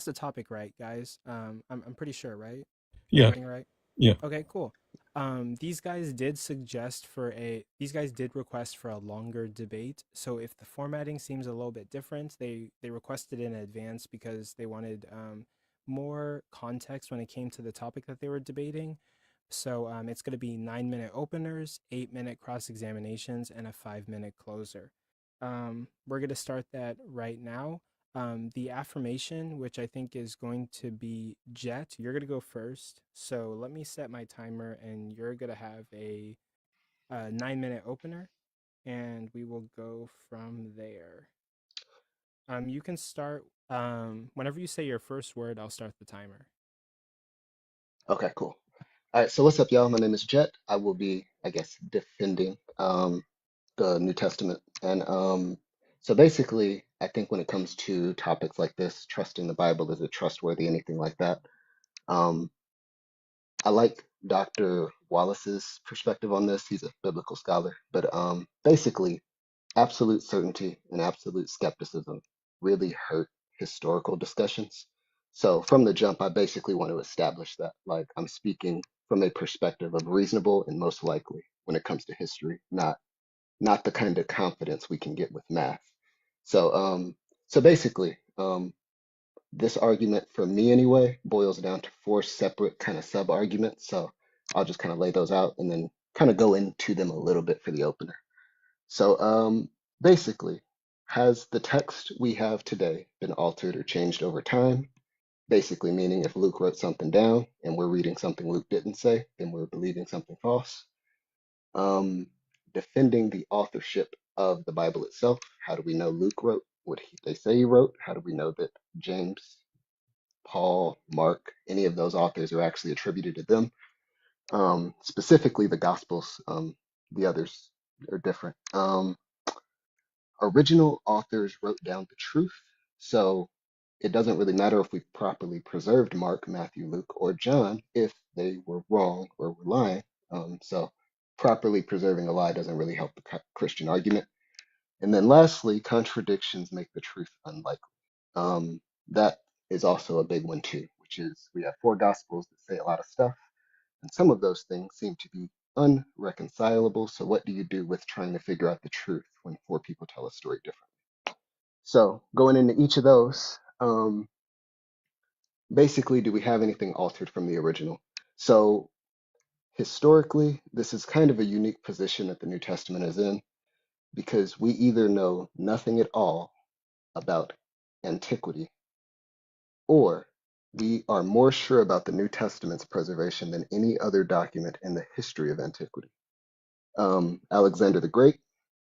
that's the topic, right, guys? I'm pretty sure, right? Yeah, Everything right? yeah. Okay, cool. These guys did request for a longer debate. So if the formatting seems a little bit different, they requested in advance because they wanted more context when it came to the topic that they were debating. So it's going to be 9 minute openers, 8 minute cross examinations, and a 5 minute closer. We're going to start that right now. The affirmation, which I think is going to be Jet, you're going to go first. So let me set my timer, and you're going to have a 9 minute opener, and we will go from there. You can start whenever you say your first word, I'll start the timer. Okay, cool. All right, so what's up, y'all? My name is Jet. I will be, I guess, defending the New Testament. And so basically, I think when it comes to topics like this, trusting the Bible, is it trustworthy, anything like that? Um, I like Dr. Wallace's perspective on this. He's a biblical scholar, but basically, absolute certainty and absolute skepticism really hurt historical discussions. So from the jump, I basically want to establish that, like, I'm speaking from a perspective of reasonable and most likely when it comes to history, not the kind of confidence we can get with math. So so basically, this argument for me anyway boils down to four separate kind of sub arguments. So I'll just kind of lay those out and then kind of go into them a little bit for the opener. So basically, has the text we have today been altered or changed over time? Basically, meaning if Luke wrote something down and we're reading something Luke didn't say, then we're believing something false. Um, Defending the authorship of the Bible itself. How do we know Luke wrote what they say he wrote? How do we know that James, Paul, Mark, any of those authors are actually attributed to them? Specifically, the Gospels. The others are different. Original authors wrote down the truth, so it doesn't really matter if we properly preserved Mark, Matthew, Luke, or John if they were wrong or were lying. So properly preserving a lie doesn't really help the Christian argument. And then lastly, contradictions make the truth unlikely. That is also a big one too, which is we have four gospels that say a lot of stuff, and some of those things seem to be unreconcilable. So what do you do with trying to figure out the truth when four people tell a story different? So going into each of those, basically, do we have anything altered from the original? So historically, this is kind of a unique position that the New Testament is in because we either know nothing at all about antiquity or we are more sure about the New Testament's preservation than any other document in the history of antiquity. Alexander the Great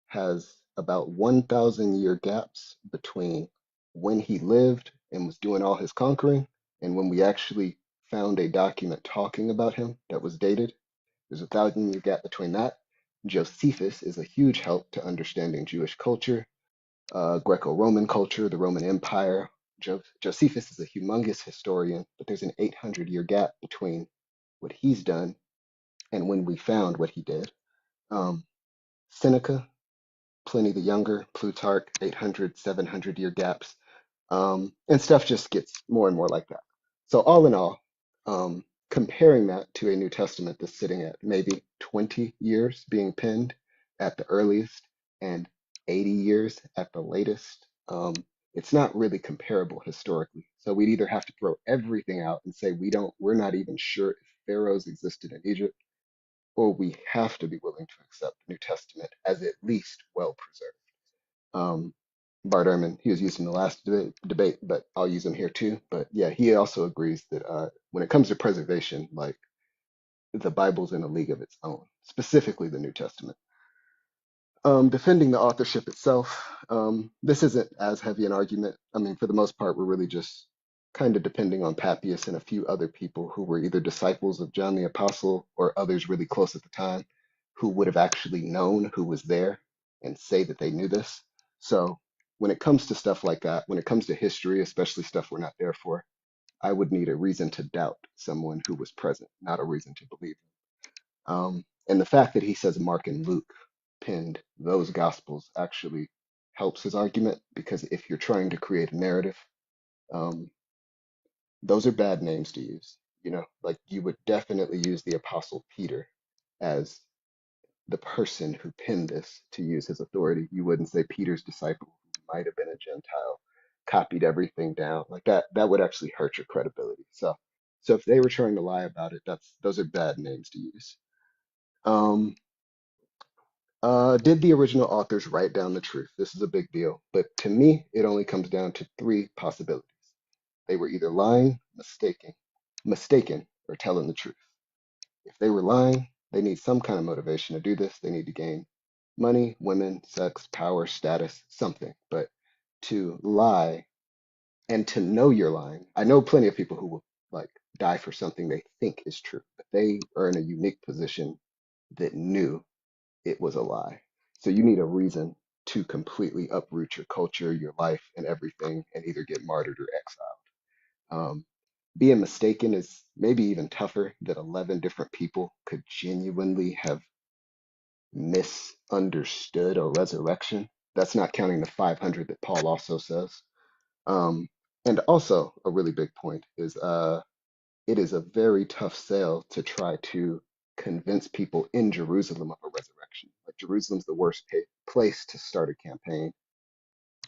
has about 1,000 year gaps between when he lived and was doing all his conquering and when we actually found a document talking about him that was dated. There's a 1,000 year gap between that. Josephus is a huge help to understanding Jewish culture, Greco Roman culture, the Roman Empire. Josephus is a humongous historian, but there's an 800-year gap between what he's done and when we found what he did. Um, Seneca, Pliny the Younger, Plutarch, 800, 700-year gaps. And stuff just gets more and more like that. So, all in all, comparing that to a New Testament that's sitting at maybe 20 years being penned at the earliest and 80 years at the latest, it's not really comparable historically. So, we'd either have to throw everything out and say we're not even sure if pharaohs existed in Egypt, or we have to be willing to accept the New Testament as at least well preserved. um, Bart Ehrman. He was used in the last debate, but I'll use him here too. But yeah, he also agrees that when it comes to preservation, like the Bible's in a league of its own, specifically the New Testament. Defending the authorship itself, this isn't as heavy an argument. I mean, for the most part, we're really just kind of depending on Papias and a few other people who were either disciples of John the Apostle or others really close at the time who would have actually known who was there and say that they knew this. So when it comes to stuff like that, when it comes to history, especially stuff we're not there for, I would need a reason to doubt someone who was present, not a reason to believe. And the fact that he says Mark and Luke penned those gospels actually helps his argument because if you're trying to create a narrative, um, those are bad names to use. You know, like you would definitely use the Apostle Peter as the person who penned this to use his authority. You wouldn't say Peter's disciple, who might have been a Gentile, copied everything down. Like that would actually hurt your credibility. So if they were trying to lie about it, those are bad names to use. Um, did the original authors write down the truth? This is a big deal, but to me, it only comes down to three possibilities. They were either lying, mistaken, or telling the truth. If they were lying, they need some kind of motivation to do this. They need to gain money, women, sex, power, status, something. But to lie and to know you're lying, I know plenty of people who will like die for something they think is true, but they are in a unique position that knew it was a lie. So you need a reason to completely uproot your culture, your life, and everything, and either get martyred or exiled. Um, Being mistaken is maybe even tougher, that 11 different people could genuinely have misunderstood a resurrection. That's not counting the 500 that Paul also says. Um, and also, a really big point is it is a very tough sell to try to convince people in Jerusalem of a resurrection. Like Jerusalem's the worst place to start a campaign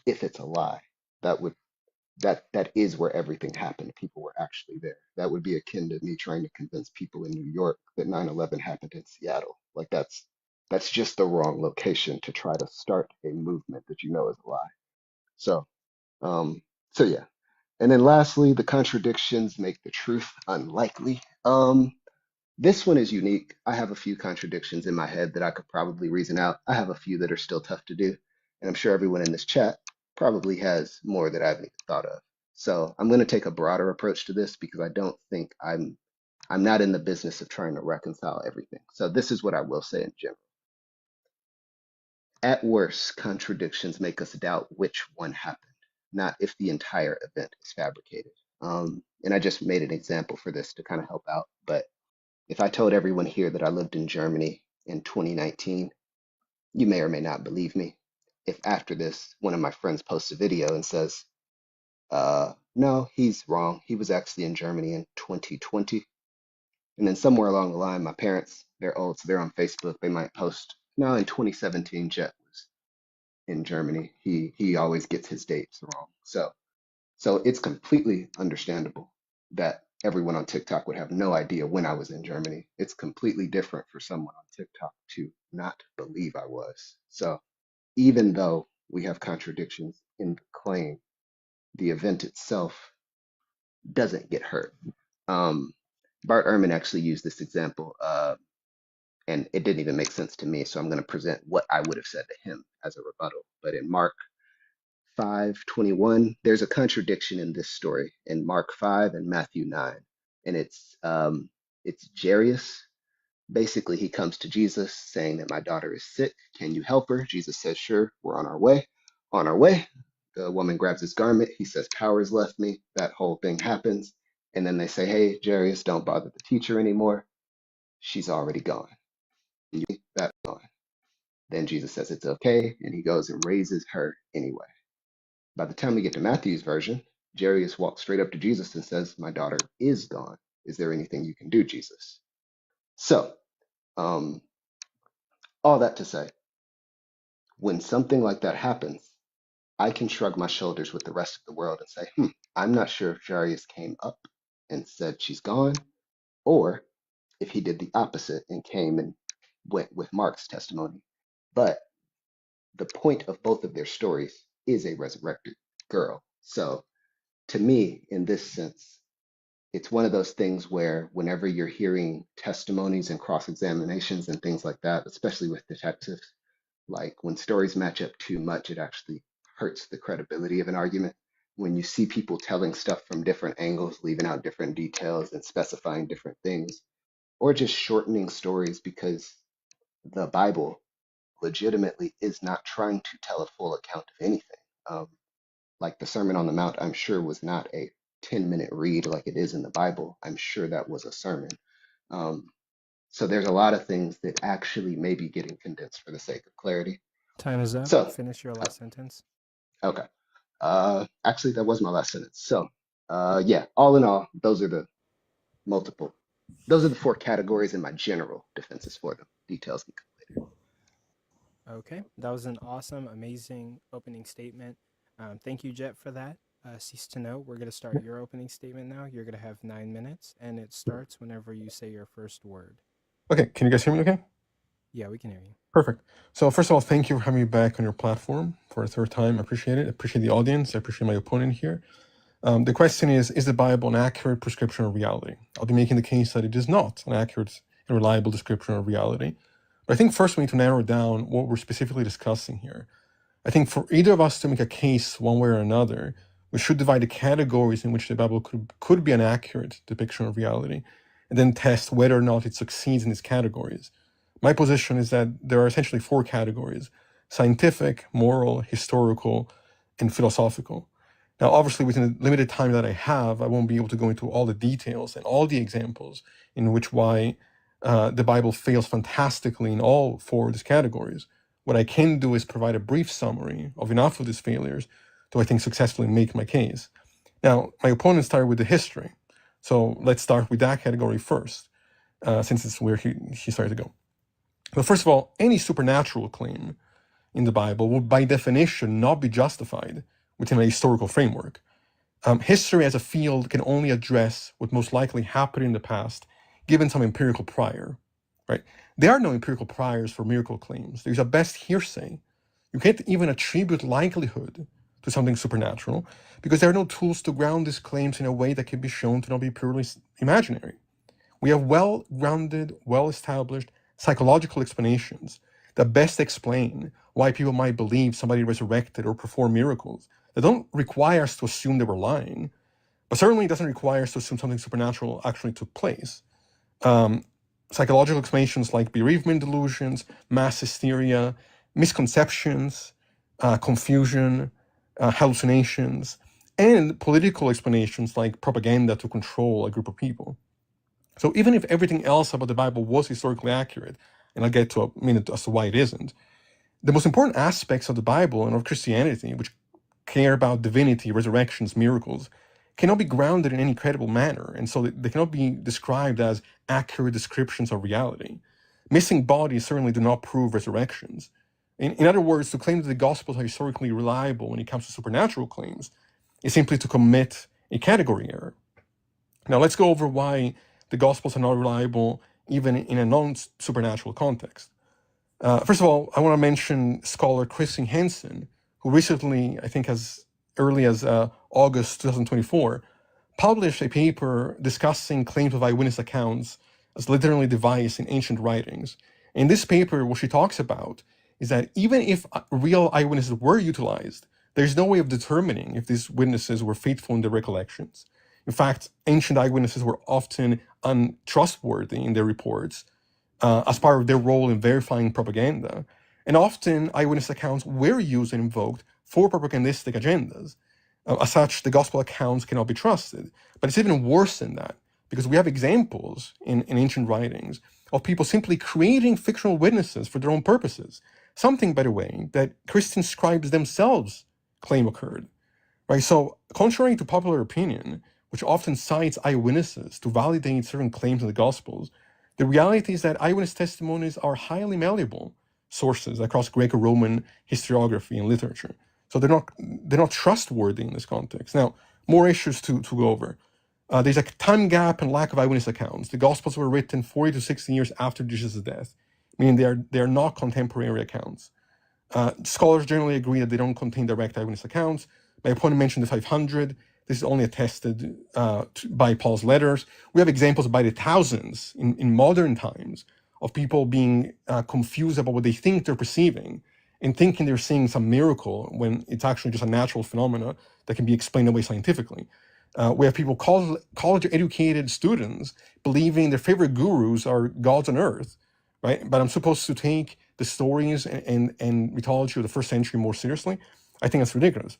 if it's a lie. That would that is where everything happened. People were actually there. That would be akin to me trying to convince people in New York that 9/11 happened in Seattle. Like that's just the wrong location to try to start a movement that you know is a lie. So um so yeah. And then lastly, the contradictions make the truth unlikely. This one is unique. I have a few contradictions in my head that I could probably reason out. I have a few that are still tough to do. And I'm sure everyone in this chat probably has more that I haven't even thought of. So I'm going to take a broader approach to this because I don't think I'm not in the business of trying to reconcile everything. So this is what I will say in general. At worst, contradictions make us doubt which one happened, not if the entire event is fabricated. And I just made an example for this to kind of help out. But if I told everyone here that I lived in Germany in 2019, you may or may not believe me. If after this, one of my friends posts a video and says, no, he's wrong. He was actually in Germany in 2020. And then somewhere along the line, my parents, they're old, so they're on Facebook. They might post, no, in 2017, Jeht was in Germany. He always gets his dates wrong. So it's completely understandable that everyone on TikTok would have no idea when I was in Germany. It's completely different for someone on TikTok to not believe I was. So even though we have contradictions in the claim, the event itself doesn't get hurt. Um, Bart Ehrman actually used this example, and it didn't even make sense to me. So I'm going to present what I would have said to him as a rebuttal. But in Mark 5:21, there's a contradiction in this story in Mark 5 and Matthew 9. And it's Jairus. Basically, he comes to Jesus saying that my daughter is sick. Can you help her? Jesus says, sure, we're on our way. On our way. The woman grabs his garment. He says, power has left me. That whole thing happens. And then they say, hey, Jairus, don't bother the teacher anymore. She's already gone. That's gone. Then Jesus says it's okay, and he goes and raises her anyway. By the time we get to Matthew's version, Jairus walks straight up to Jesus and says, my daughter is gone. Is there anything you can do, Jesus? So, um, all that to say, when something like that happens, I can shrug my shoulders with the rest of the world and say, I'm not sure if Jairus came up and said she's gone, or if he did the opposite and came and went with Mark's testimony. But the point of both of their stories is a resurrected girl. So, to me, in this sense, it's one of those things where whenever you're hearing testimonies and cross examinations and things like that, especially with detectives, like when stories match up too much, it actually hurts the credibility of an argument. When you see people telling stuff from different angles, leaving out different details and specifying different things, or just shortening stories because the Bible legitimately is not trying to tell a full account of anything. Um, like the Sermon on the Mount, I'm sure was not a 10-minute read like it is in the Bible. I'm sure that was a sermon. Um, so there's a lot of things that actually may be getting condensed for the sake of clarity. Time is up. So, Finish your uh, last sentence. okay. Actually, that was my last sentence. So, Yeah, all in all, multiple, those are the four categories in my general defenses for them. Details can come later. Okay, that was an awesome, amazing opening statement. Thank you, Jeht, for that. Ceasetoknow, we're going to start your opening statement now. You're going to have 9 minutes, and it starts whenever you say your first word. Okay, can you guys hear me okay? Yeah, we can hear you. Perfect. So first of all, thank you for having me back on your platform for a third time. I appreciate it. I appreciate the audience. I appreciate my opponent here. The question is the Bible an accurate prescription of reality? I'll be making the case that it is not an accurate and reliable description of reality. But I think first we need to narrow down what we're specifically discussing here. I think for either of us to make a case one way or another, we should divide the categories in which the Bible could be an accurate depiction of reality, and then test whether or not it succeeds in these categories. My position is that there are essentially four categories: scientific, moral, historical, and philosophical. Now, obviously, within the limited time that I have, I won't be able to go into all the details and all the examples in which why the Bible fails fantastically in all four of these categories. What I can do is provide a brief summary of enough of these failures to, I think, successfully make my case. Now, my opponent started with the history. So let's start with that category first, since it's where he started to go. But first of all, any supernatural claim in the Bible will, by definition, not be justified within a historical framework. History as a field can only address what most likely happened in the past, given some empirical prior, right? There are no empirical priors for miracle claims. There's a best hearsay. You can't even attribute likelihood to something supernatural because there are no tools to ground these claims in a way that can be shown to not be purely imaginary. We have well-grounded, well-established psychological explanations that best explain why people might believe somebody resurrected or performed miracles. They don't require us to assume they were lying, but certainly it doesn't require us to assume something supernatural actually took place. Psychological explanations like bereavement delusions, mass hysteria, misconceptions, confusion, hallucinations, and political explanations like propaganda to control a group of people. So even if everything else about the Bible was historically accurate, and I'll get to a minute as to why it isn't, the most important aspects of the Bible and of Christianity, which care about divinity, resurrections, miracles, cannot be grounded in any credible manner, and so they cannot be described as accurate descriptions of reality. Missing bodies certainly do not prove resurrections. In other words, to claim that the Gospels are historically reliable when it comes to supernatural claims is simply to commit a category error. Now let's go over why the Gospels are not reliable even in a non-supernatural context. First of all, I want to mention scholar Christian Hansen, who recently, I think as early as August 2024, published a paper discussing claims of eyewitness accounts as literally devised in ancient writings. In this paper, what she talks about is that even if real eyewitnesses were utilized, there's no way of determining if these witnesses were faithful in their recollections. In fact, ancient eyewitnesses were often untrustworthy in their reports as part of their role in verifying propaganda. And often, eyewitness accounts were used and invoked for propagandistic agendas. As such, the gospel accounts cannot be trusted. But it's even worse than that, because we have examples in ancient writings of people simply creating fictional witnesses for their own purposes. Something, by the way, that Christian scribes themselves claim occurred. Right? So, contrary to popular opinion, which often cites eyewitnesses to validate certain claims in the Gospels, the reality is that eyewitness testimonies are highly malleable sources across Greco-Roman historiography and literature. So they're not trustworthy in this context. Now, more issues to go over. There's a time gap and lack of eyewitness accounts. The Gospels were written 40 to 60 years after Jesus' death, meaning they are not contemporary accounts. Scholars generally agree that they don't contain direct eyewitness accounts. My opponent mentioned the 500. This is only attested by Paul's letters. We have examples by the thousands in modern times of people being confused about what they think they're perceiving and thinking they're seeing some miracle when it's actually just a natural phenomena that can be explained away scientifically. We have people, college-educated students, believing their favorite gurus are gods on earth, right? But I'm supposed to take the stories and mythology of the first century more seriously? I think that's ridiculous.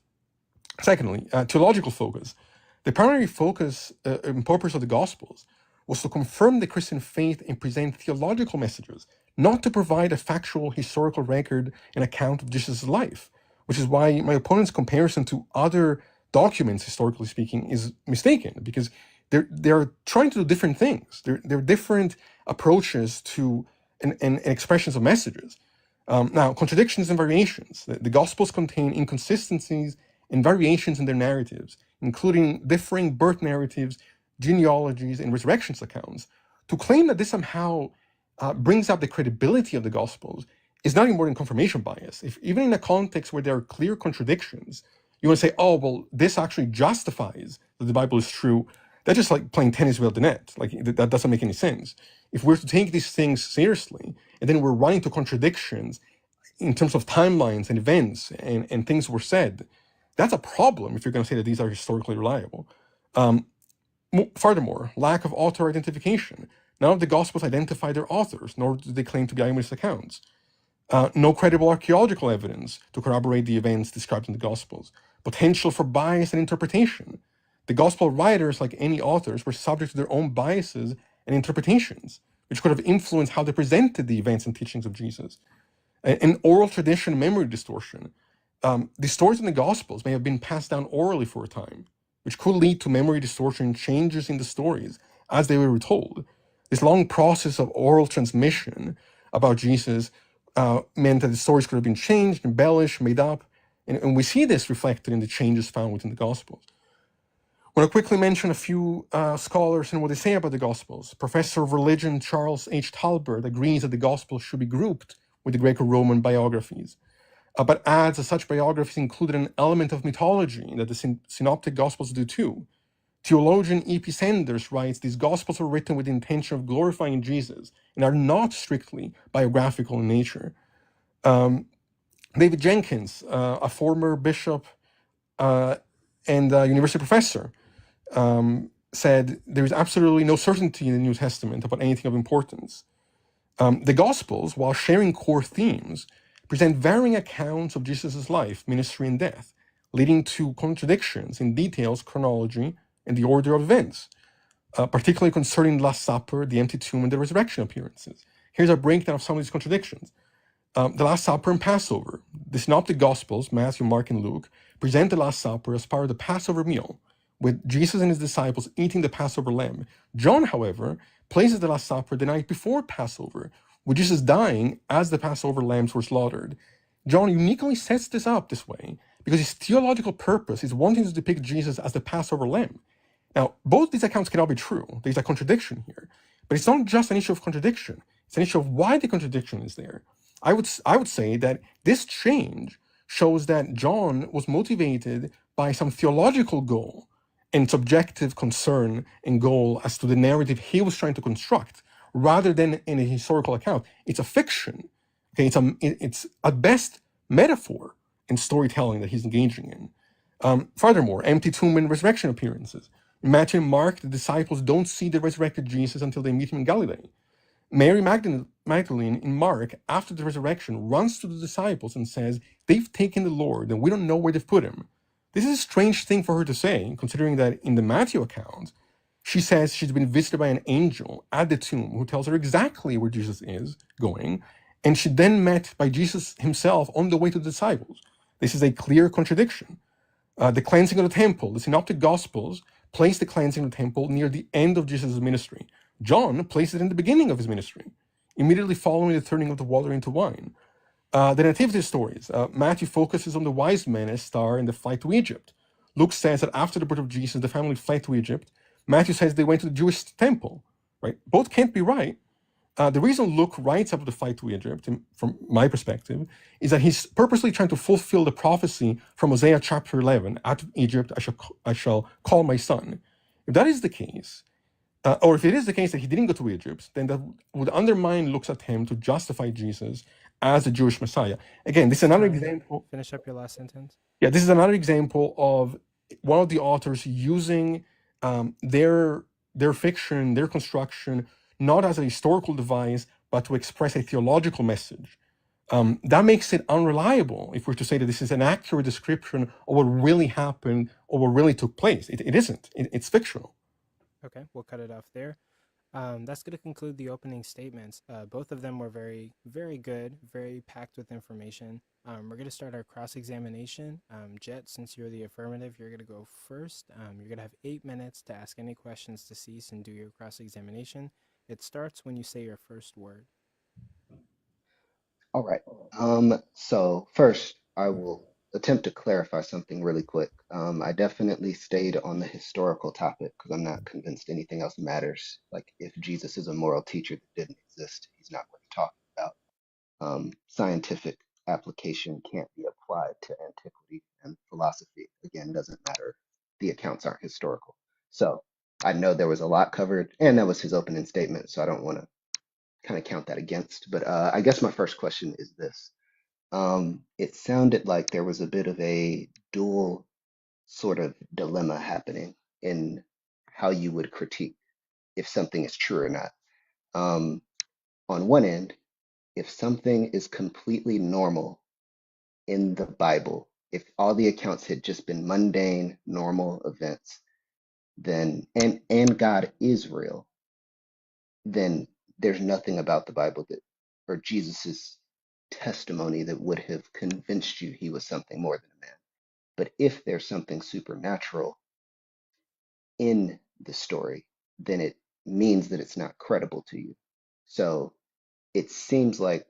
Secondly, theological focus. The primary focus and purpose of the Gospels was to confirm the Christian faith and present theological messages, not to provide a factual historical record and account of Jesus' life, which is why my opponent's comparison to other documents, historically speaking, is mistaken, because they're trying to do different things. They're different approaches to and expressions of messages. Now, contradictions and variations. The Gospels contain inconsistencies and variations in their narratives, including differing birth narratives, genealogies, and resurrections accounts. To claim that this somehow brings up the credibility of the Gospels is nothing more than confirmation bias. If even in a context where there are clear contradictions, you want to say, oh, well, this actually justifies that the Bible is true, that's just like playing tennis without the net. Like, that doesn't make any sense. If we're to take these things seriously, and then we're running to contradictions in terms of timelines and events and things were said, that's a problem if you're going to say that these are historically reliable. Furthermore, lack of author identification. None of the Gospels identify their authors, nor do they claim to be eyewitness accounts. No credible archaeological evidence to corroborate the events described in the Gospels. Potential for bias and interpretation. The Gospel writers, like any authors, were subject to their own biases and interpretations, which could have influenced how they presented the events and teachings of Jesus. And oral tradition memory distortion. The stories in the Gospels may have been passed down orally for a time, which could lead to memory distortion and changes in the stories as they were retold. This long process of oral transmission about Jesus meant that the stories could have been changed, embellished, made up, and we see this reflected in the changes found within the Gospels. I want to quickly mention a few scholars and what they say about the Gospels. Professor of Religion Charles H. Talbert agrees that the Gospels should be grouped with the Greco-Roman biographies, but adds that such biographies included an element of mythology that the Synoptic Gospels do too. Theologian E.P. Sanders writes, these Gospels are written with the intention of glorifying Jesus and are not strictly biographical in nature. David Jenkins, a former bishop and university professor, said there is absolutely no certainty in the New Testament about anything of importance. The Gospels, while sharing core themes, present varying accounts of Jesus' life, ministry, and death, leading to contradictions in details, chronology, and the order of events, particularly concerning the Last Supper, the empty tomb, and the resurrection appearances. Here's a breakdown of some of these contradictions. The Last Supper and Passover. The Synoptic Gospels, Matthew, Mark, and Luke, present the Last Supper as part of the Passover meal, with Jesus and his disciples eating the Passover lamb. John, however, places the Last Supper the night before Passover, with Jesus dying as the Passover lambs were slaughtered. John uniquely sets this up this way because his theological purpose is wanting to depict Jesus as the Passover lamb. Now, both these accounts cannot be true. There's a contradiction here. But it's not just an issue of contradiction. It's an issue of why the contradiction is there. I would say that this change shows that John was motivated by some theological goal and subjective concern and goal as to the narrative he was trying to construct, rather than in a historical account. It's a fiction. Okay, it's at best metaphor and storytelling that he's engaging in. Furthermore, empty tomb and resurrection appearances. In Matthew and Mark, the disciples don't see the resurrected Jesus until they meet him in Galilee. Mary Magdalene in Mark, after the resurrection, runs to the disciples and says, they've taken the Lord and we don't know where they've put him. This is a strange thing for her to say, considering that in the Matthew account, she says she's been visited by an angel at the tomb who tells her exactly where Jesus is going, and she then met by Jesus himself on the way to the disciples. This is a clear contradiction. The cleansing of the temple. The Synoptic Gospels place the cleansing of the temple near the end of Jesus' ministry. John places it in the beginning of his ministry, immediately following the turning of the water into wine. The nativity stories. Matthew focuses on the wise men as star in the flight to Egypt. Luke says that after the birth of Jesus, the family fled to Egypt. Matthew says they went to the Jewish temple. Right? Both can't be right. The reason Luke writes about the flight to Egypt, from my perspective, is that he's purposely trying to fulfill the prophecy from Hosea chapter 11, out of Egypt I shall call my son. If that is the case, or if it is the case that he didn't go to Egypt, then that would undermine Luke's attempt to justify Jesus as the Jewish Messiah. Again, this is another example. Finish up your last sentence. Yeah, this is another example of one of the authors using their fiction, their construction, not as a historical device, but to express a theological message. That makes it unreliable if we're to say that this is an accurate description of what really happened or what really took place. It isn't. It's fictional. Okay, we'll cut it off there. That's going to conclude the opening statements. Both of them were very, very good, very packed with information. We're going to start our cross examination. Jeht, since you're the affirmative, you're going to go first. You're going to have 8 minutes to ask any questions to Cease and do your cross examination. It starts when you say your first word. All right. So first, I will attempt to clarify something really quick. I definitely stayed on the historical topic because I'm not convinced anything else matters. Like, if Jesus is a moral teacher that didn't exist, he's not worth talking about. Scientific application can't be applied to antiquity, and philosophy, again, doesn't matter. The accounts aren't historical. So I know there was a lot covered, and that was his opening statement, so I don't want to kind of count that against. But I guess my first question is this. It sounded like there was a bit of a dual sort of dilemma happening in how you would critique if something is true or not. Um, on one end, if something is completely normal in the Bible, if all the accounts had just been mundane, normal events, then and God is real, then there's nothing about the Bible that or Jesus's testimony that would have convinced you he was something more than a man. But if there's something supernatural in the story, then it means that it's not credible to you. So it seems like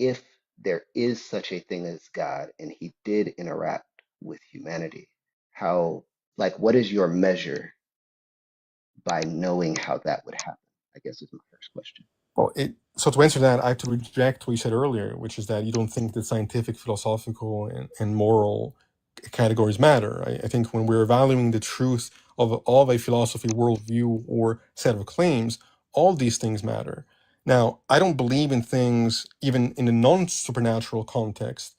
if there is such a thing as God and he did interact with humanity, how, like, what is your measure by knowing how that would happen? I guess is my first question. Well, so to answer that, I have to reject what you said earlier, which is that you don't think that scientific, philosophical, and moral categories matter. I think when we're evaluating the truth of a philosophy, worldview, or set of claims, all these things matter. Now, I don't believe in things, even in a non-supernatural context,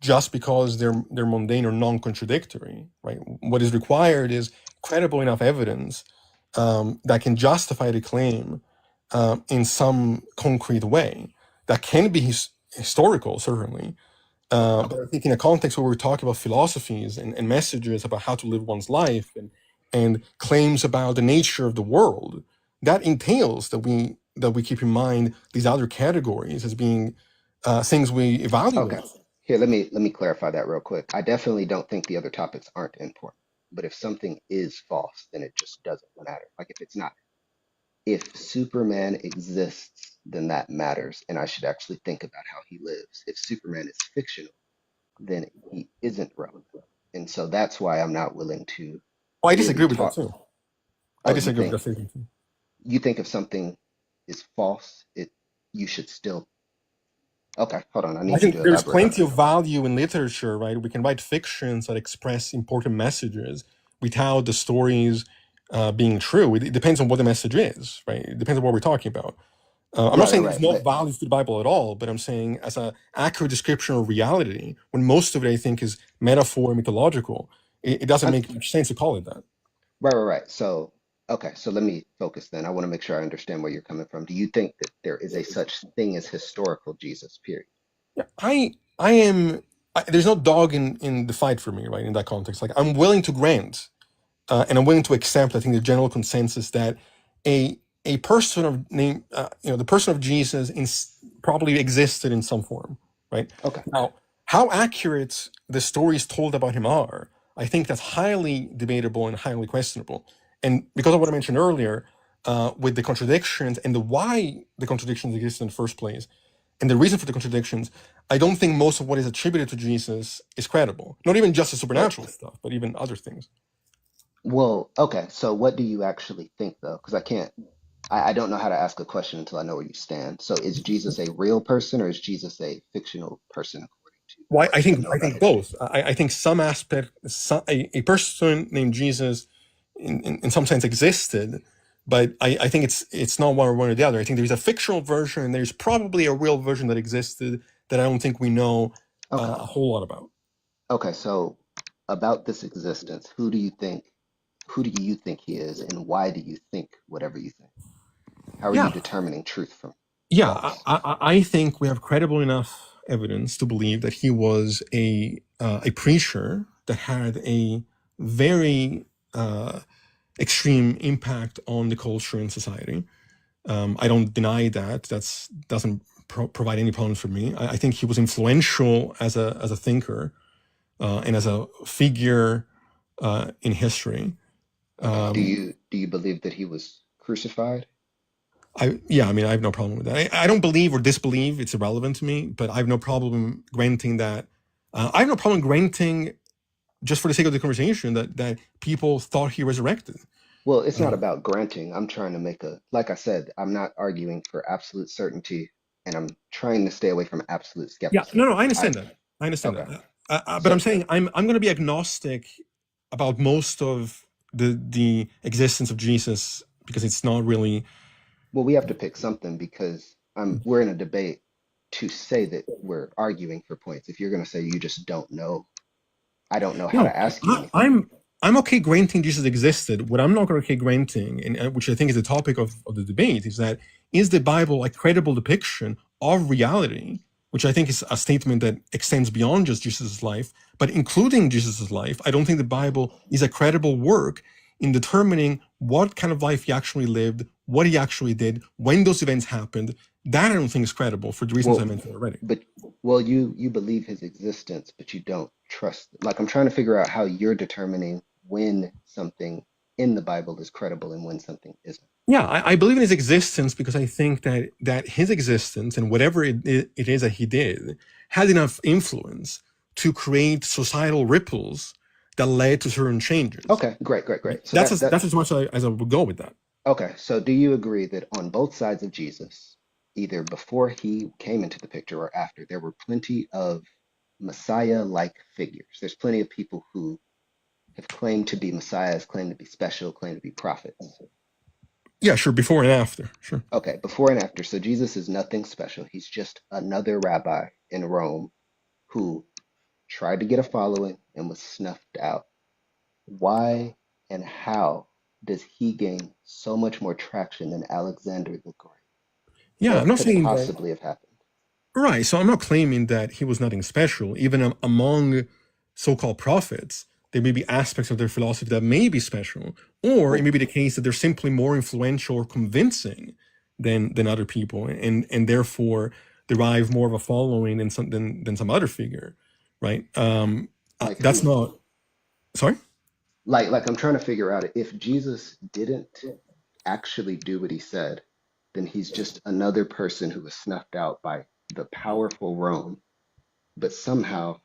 just because they're mundane or non-contradictory, right? What is required is credible enough evidence that can justify the claim in some concrete way. That can be historical, certainly. Okay. But I think in a context where we're talking about philosophies and messages about how to live one's life and claims about the nature of the world, that entails that we keep in mind these other categories as being things we Okay. evaluate. Here, let me clarify that real quick. I definitely don't think the other topics aren't important. But if something is false, then it just doesn't matter. Like, if it's not, if Superman exists, then that matters, and I should actually think about how he lives. If Superman is fictional, then he isn't relevant. And so that's why I'm not willing to Oh, I really disagree with that talk. too. I Oh, disagree with that thinking too. you think if something is false, it you should still. Okay, hold on. I I need you think to there's elaborate on plenty that. of value in literature, right? We can write fictions that express important messages without the stories being true. It depends on what the message is, right? It depends on what we're talking about. I'm not Right, right, saying there's right. no But value to the Bible at all, but I'm saying as an accurate description of reality, when most of it I think is metaphor and mythological, it doesn't I, make much sense to call it that. right, right, right. So, okay, so let me focus then. I want to make sure I understand where you're coming from. Do you think that there is a such thing as historical Jesus, period? Yeah, I am. There's no dog in the fight for me, right? In that context, like I'm willing to grant and I'm willing to accept. I think the general consensus that a person of name, the person of Jesus, probably existed in some form, right? Okay, Now, how accurate the stories told about him are, I think that's highly debatable and highly questionable. And because of what I mentioned earlier, with the contradictions and the why the contradictions exist in the first place, and the reason for the contradictions, I don't think most of what is attributed to Jesus is credible. Not even just the right. supernatural stuff, but even other things. Well, okay, so what do you actually think though? Because I don't know how to ask a question until I know where you stand. So is Jesus a real person or is Jesus a fictional person according to Well, what you know I about think history? both. I think some aspect, a person named Jesus, in some sense, existed, but I think it's not one or the other. I think there's a fictional version, and there's probably a real version that existed that I don't think we know Okay. a whole lot about. Okay, so about this existence, who do you think he is and why do you think whatever you think? How are you Yeah, determining truth from yeah. false? I think we have credible enough evidence to believe that he was a preacher that had a very extreme impact on the culture and society. I don't deny that. That's doesn't provide any problems for me. I think he was influential as a thinker and as a figure in history. Okay. Um, Do you believe that he was crucified? I mean, I have no problem with that. I don't believe or disbelieve; it's irrelevant to me. But I have no problem granting that. I have no problem granting, just for the sake of the conversation, that people thought he resurrected. Well, it's not Uh, about granting. I'm trying to make a, like I said, I'm not arguing for absolute certainty, and I'm trying to stay away from absolute yeah, no, skepticism. I I, understand that. I understand okay. that. But I'm So, saying I'm going to be agnostic about most of the existence of Jesus because it's not really. well, we have to pick something because we're in a debate to say that we're arguing for points. If you're going to say you just don't know, I don't know how No, to ask you I, anything. I'm okay granting Jesus existed. What I'm not okay granting, and which I think is the topic of the debate, is that is the Bible a credible depiction of reality? Which I think is a statement that extends beyond just Jesus' life, but including Jesus' life. I don't think the Bible is a credible work in determining what kind of life he actually lived, what he actually did, when those events happened. That I don't think is credible for the reasons I Well, mentioned already. but well, you believe his existence, but you don't trust. Like I'm trying to figure out how you're determining when something in the Bible is credible and when something isn't. Yeah, I believe in his existence because I think that his existence and whatever it is that he did had enough influence to create societal ripples that led to certain changes. Okay, great, great, Right? great. So that that That's as much as I would go with that. okay. So do you agree that on both sides of Jesus, either before he came into the picture or after, there were plenty of Messiah-like figures? There's plenty of people who have claimed to be messiahs, claimed to be special, claimed to be prophets. Yeah, sure. Before and after, sure. Okay, before and after. So Jesus is nothing special. He's just another rabbi in Rome who tried to get a following and was snuffed out. Why and how does he gain so much more traction than Alexander the Great? Yeah, I'm What not could saying that. possibly have happened? Right. So I'm not claiming that he was nothing special. Even among so-called prophets, there may be aspects of their philosophy that may be special, or it Well, may be the case that they're simply more influential or convincing than other people, and therefore derive more of a following than some other figure, right? like That's who? not. Sorry. Like I'm trying to figure out if Jesus didn't actually do what he said, then he's just another person who was snuffed out by the powerful Rome, but somehow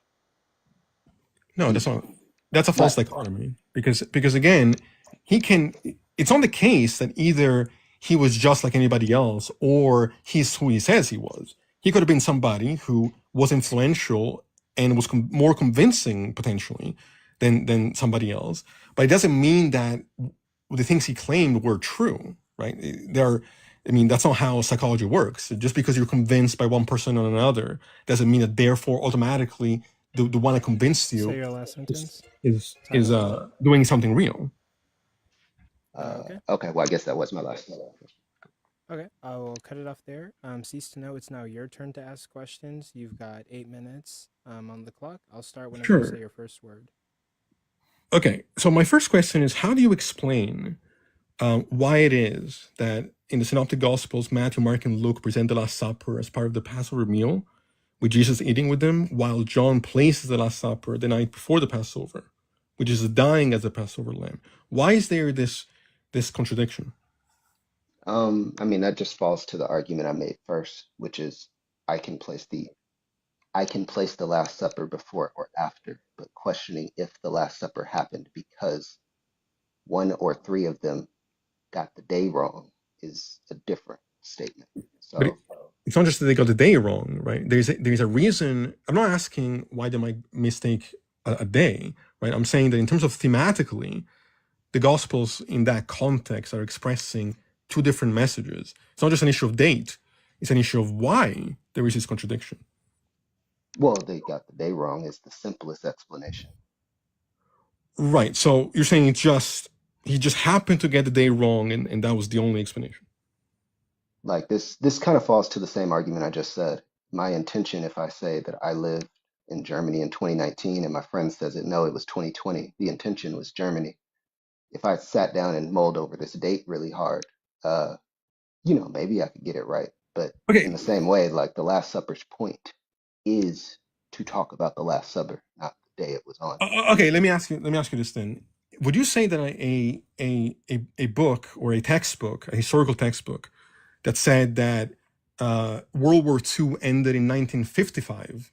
No, he that's not. That's a false like dichotomy because again, he can. It's not the case that either he was just like anybody else or he's who he says he was. He could have been somebody who was influential and was more convincing potentially than somebody else. But it doesn't mean that the things he claimed were true, right? There. I mean, that's not how psychology works. Just because you're convinced by one person or another doesn't mean that therefore automatically the one that convinced Say you your last sentence. is Time's up. doing something real. Okay. okay, well I guess that was my last. Okay. I will cut it off there. Cease to know it's now your turn to ask questions. You've got 8 minutes on the clock. I'll start whenever you say Sure. your first word. Okay. So my first question is, how do you explain why it is that in the Synoptic Gospels, Matthew, Mark, and Luke present the Last Supper as part of the Passover meal, with Jesus eating with them, while John places the Last Supper the night before the Passover, which is dying as a Passover lamb? Why is there this contradiction? I mean that just falls to the argument I made first, which is I can place the I can place the Last Supper before or after, but questioning if the Last Supper happened because one or three of them got the day wrong is a different statement. But So, it's not just that they got the day wrong, right? There's a reason. I'm not asking why they might mistake a day, right? I'm saying that in terms of thematically, the Gospels in that context are expressing two different messages. It's not just an issue of date; it's an issue of why there is this contradiction. well, they got the day wrong is the simplest explanation. Right. So you're saying it's just he just happened to get the day wrong, and that was the only explanation. Like this kind of falls to the same argument I just said. My intention, if I say that I lived in Germany in 2019 and my friend says it, no, it was 2020. The intention was Germany. If I sat down and mulled over this date really hard, uh, maybe I could get it right, but in Okay. the same way, like the Last Supper's point is to talk about the Last Supper, not the day it was on. Okay. Let me ask you this then. Would you say that a book or a textbook, a historical textbook, that said that World War II ended in 1955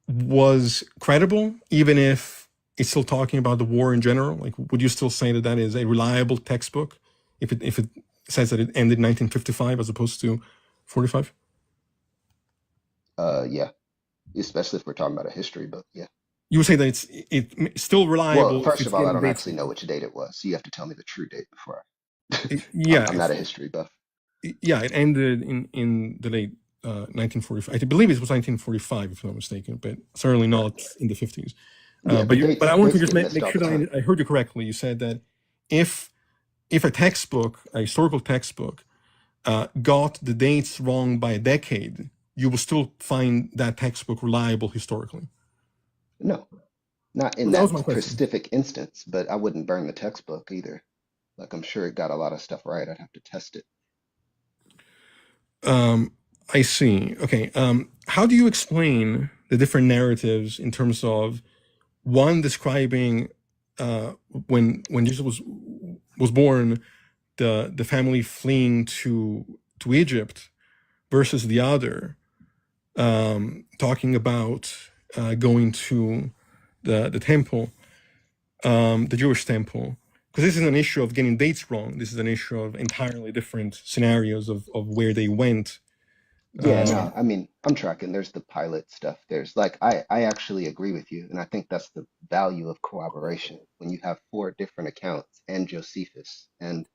was credible, even if it's still talking about the war in general? Like, would you still say that that is a reliable textbook if it says that it ended in 1955 as opposed to 45? Yeah, especially if we're talking about a history book. Yeah. You would say that it's still Well, reliable if first it's of all, I getting don't dates actually know wrong. which date it was, so you have to tell me the true date before Yeah, I'm not a history buff. yeah, it ended in the late 1945. I believe it was 1945, if I'm not mistaken, but certainly Right. not in the 50s. Yeah, But but but dates I want to dates just get missed make all the sure time. that I heard you correctly. You said that if if a textbook, a historical textbook, got the dates wrong by a decade, you will still find that textbook reliable historically. No, not in Well, that was that my question. specific instance, but I wouldn't burn the textbook either. Like I'm sure it got a lot of stuff right. I'd have to test it. Um, I see. Okay. How do you explain the different narratives in terms of one describing uh, when Jesus was born, the family fleeing to Egypt, versus the other talking about going to the temple, the Jewish temple, because this is an issue of getting dates wrong. This is an issue of entirely different scenarios of where they went. Yeah, no, Um, I mean, I'm tracking. There's the pilot stuff. There's like I actually agree with you, and I think that's the value of corroboration. When you have four different accounts and Josephus and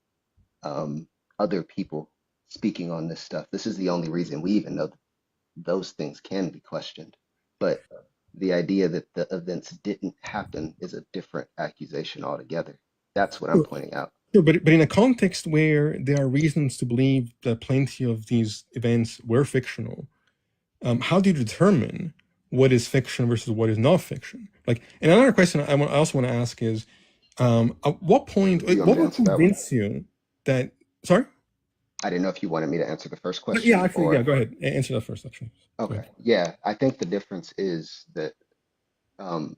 um other people speaking on this stuff. This is the only reason we even know that those things can be questioned. But the idea that the events didn't happen is a different accusation altogether. That's what I'm pointing out. Sure, but in a context where there are reasons to believe that plenty of these events were fictional, how do you determine what is fiction versus what is not fiction? Like, and another question I also want to ask is, at what point, Do you want me what to would answer that one? convince you that? Sorry. I didn't know if you wanted me to answer the first Yeah, question actually, yeah. or Go ahead. Answer that first. Actually, go okay. ahead. Yeah, I think the difference is that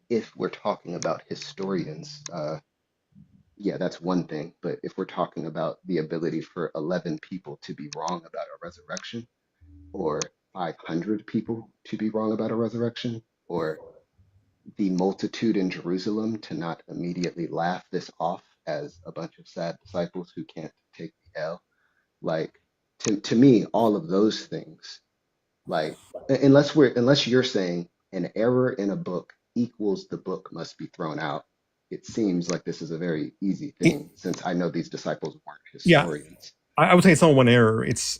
if we're talking about historians, yeah, that's one thing. But if we're talking about the ability for 11 people to be wrong about a resurrection, or 500 people to be wrong about a resurrection, or the multitude in Jerusalem to not immediately laugh this off as a bunch of sad disciples who can't take the L, like to me, all of those things, like unless you're saying an error in a book equals the book must be thrown out, it seems like this is a very easy thing since I know these disciples weren't Yeah, historians. I would say it's not one error. It's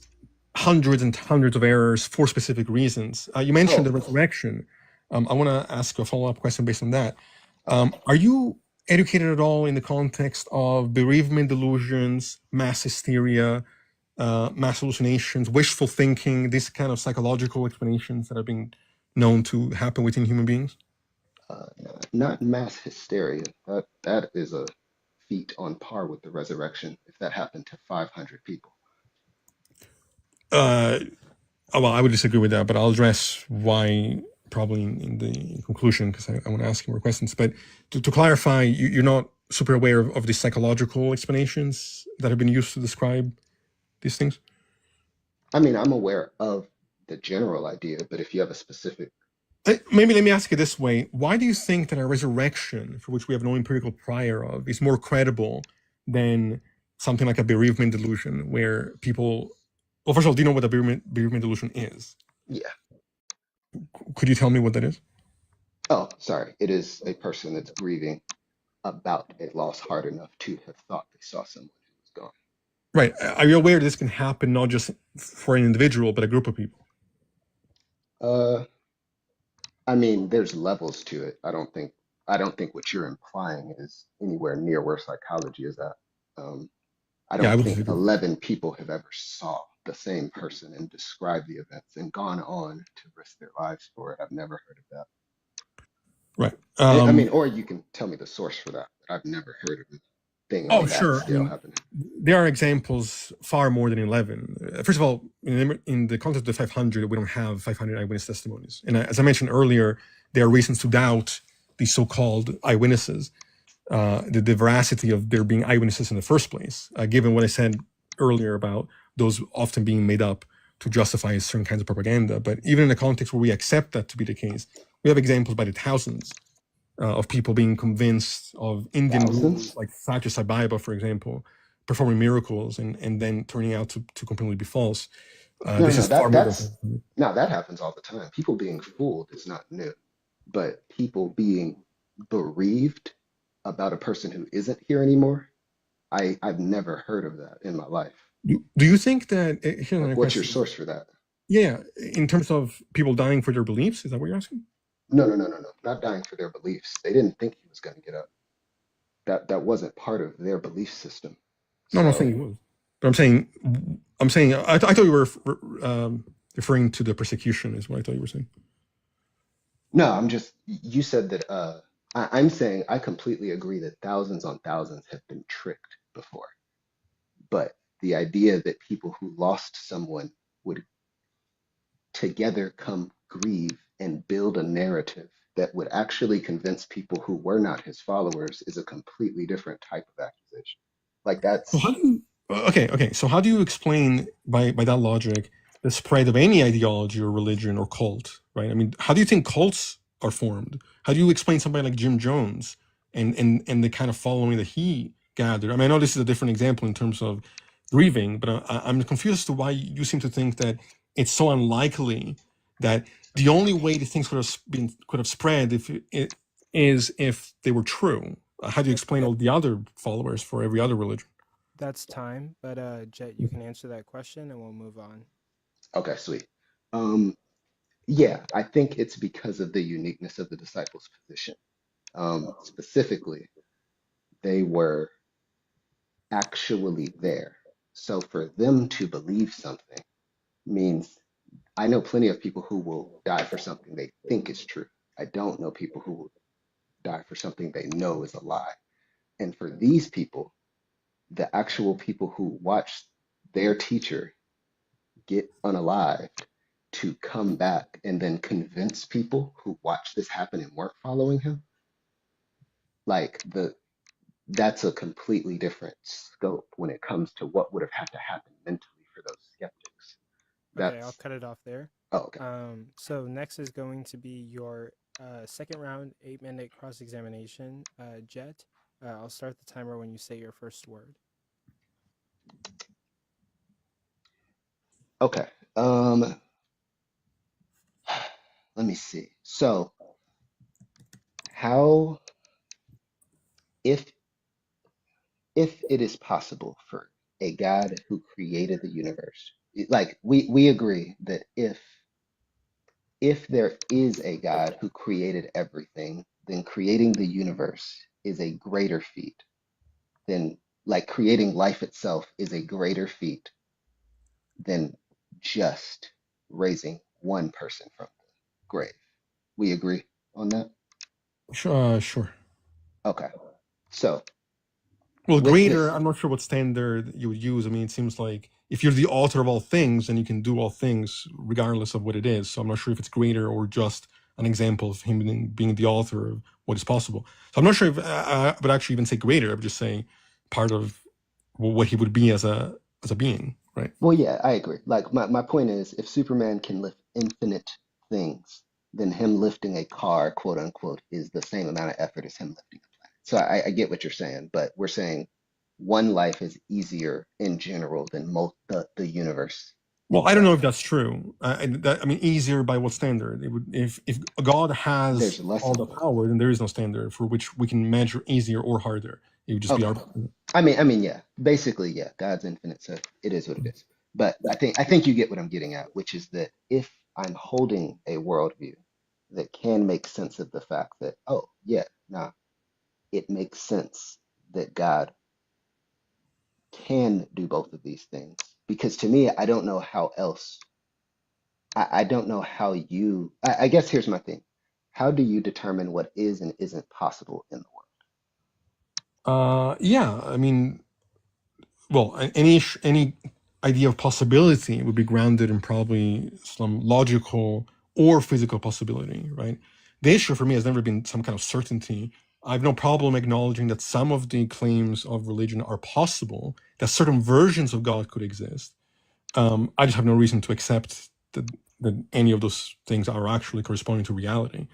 hundreds and hundreds of errors for specific reasons. You mentioned the Oh, resurrection. I want to ask a follow-up question based on that. okay. Are you educated at all in the context of bereavement delusions, mass hysteria, mass hallucinations, wishful thinking, these kind of psychological explanations that have been known to happen within human beings? Not mass hysteria. That is a feat on par with the resurrection if that happened to 500 people. Uh, well, I would disagree with that, but I'll address why probably in the conclusion because I want to ask you more questions. But to clarify, you're not super aware of the psychological explanations that have been used to describe these things? I mean, I'm aware of the general idea, but if you have a specific, Maybe let me ask you this way. Why do you think that a resurrection, for which we have no empirical prior of, is more credible than something like a bereavement delusion, where people. Well, first of all, do you know what a bereavement delusion is? yeah. Could you tell me what that is? Oh, sorry. It is a person that's grieving about a loss hard enough to have thought they saw someone who was gone. Right. Are you aware this can happen not just for an individual, but a group of people? Uh, I mean, there's levels to it. I don't think what you're implying is anywhere near where psychology is at. Um, I Yeah, I don't would think disagree. 11 people have ever saw the same person and described the events and gone on to risk their lives for it. I've never heard of Right. that. I mean, or you can tell me the source for that, but I've never heard of a anything Oh, on that sure. I scale mean, happening. there are examples far more than 11. First of all, in the context of the 500, we don't have 500 eyewitness testimonies. And as I mentioned earlier, there are reasons to doubt these so-called eyewitnesses, the veracity of there being eyewitnesses in the first place, given what I said earlier about those often being made up to justify certain kinds of propaganda. But even in a context where we accept that to be the case, we have examples by the thousands of people being convinced of Indian gurus Thousands? like Satya Sai Baba, for example, performing miracles and then turning out to completely be false. No, This no, is no. far more than No, that happens all the time. People being fooled is not new, but people being bereaved about a person who isn't here anymore, I've never heard of that in my life. do you think that here's another Like, what's your question? source for that? Yeah, in terms of people dying for their beliefs, is that what you're asking? No, no, no, no, no. Not dying for their beliefs. They didn't think he was going to get up. That wasn't part of their belief system. No, I'm not saying So it was. But I'm saying I thought you were referring to the persecution is what I thought you were saying. no, you said that I'm saying I completely agree that thousands on thousands have been tricked before. But the idea that people who lost someone would together come grieve and build a narrative that would actually convince people who were not his followers is a completely different type of accusation. Like So how that's do you okay? So how do you explain by that logic the spread of any ideology or religion or cult, right? I mean, how do you think cults are formed? How do you explain somebody like Jim Jones and the kind of following that he gathered? I mean, I know this is a different example in terms of grieving, but I'm confused as to why you seem to think that it's so unlikely that the only way these things could have spread if it is if they were true. How do you explain all the other followers for every other religion? That's time, but Jet, you can answer that question and we'll move on. okay, sweet. Um, yeah, I think it's because of the uniqueness of the disciples' position. Specifically, they were actually there. So for them to believe something means I know plenty of people who will die for something they think is true. I don't know people who will die for something they know is a lie. And for these people, the actual people who watched their teacher get unalived to come back and then convince people who watched this happen and weren't following him, like that's a completely different scope when it comes to what would have had to happen mentally for those skeptics. Okay, I'll That's cut it off there. oh, okay. So next is going to be your second round 8-minute cross examination. Jet, I'll start the timer when you say your first word. Okay. Let me see. So how if if it is possible for a God who created the universe, like we agree that if there is a God who created everything, then creating the universe is a greater feat than like creating life itself is a greater feat than just raising one person from the grave. We agree on that? Sure. Okay. So Well, with greater, this, I'm not sure what standard you would use. I mean, it seems like if you're the author of all things, then you can do all things regardless of what it is. So I'm not sure if it's greater or just an example of him being the author of what is possible. So I'm not sure if I would actually even say greater. I'm just saying part of what he would be as a being, right? well, yeah, I agree. Like my point is if Superman can lift infinite things, then him lifting a car, quote unquote, is the same amount of effort as him lifting a planet. So I get what you're saying, but we're saying one life is easier in general than the universe Well, I don't know itself. if that's true. I mean, easier by what standard? It would if God has There's less all of the a power, then there is no standard for which we can measure easier or harder. It would just be okay. our. I mean, yeah. Basically, yeah. God's infinite, so it is what it is. But I think you get what I'm getting at, which is that if I'm holding a worldview that can make sense of the fact that, oh, yeah, nah, it makes sense that God can do both of these things. Because to me, I don't know how else. I don't know how I guess here's my thing. How do you determine what is and isn't possible in the world? Yeah, I mean, well, any idea of possibility would be grounded in probably some logical or physical possibility, right? The issue for me has never been some kind of certainty. I have no problem acknowledging that some of the claims of religion are possible, that certain versions of God could exist. I just have no reason to accept that any of those things are actually corresponding to reality.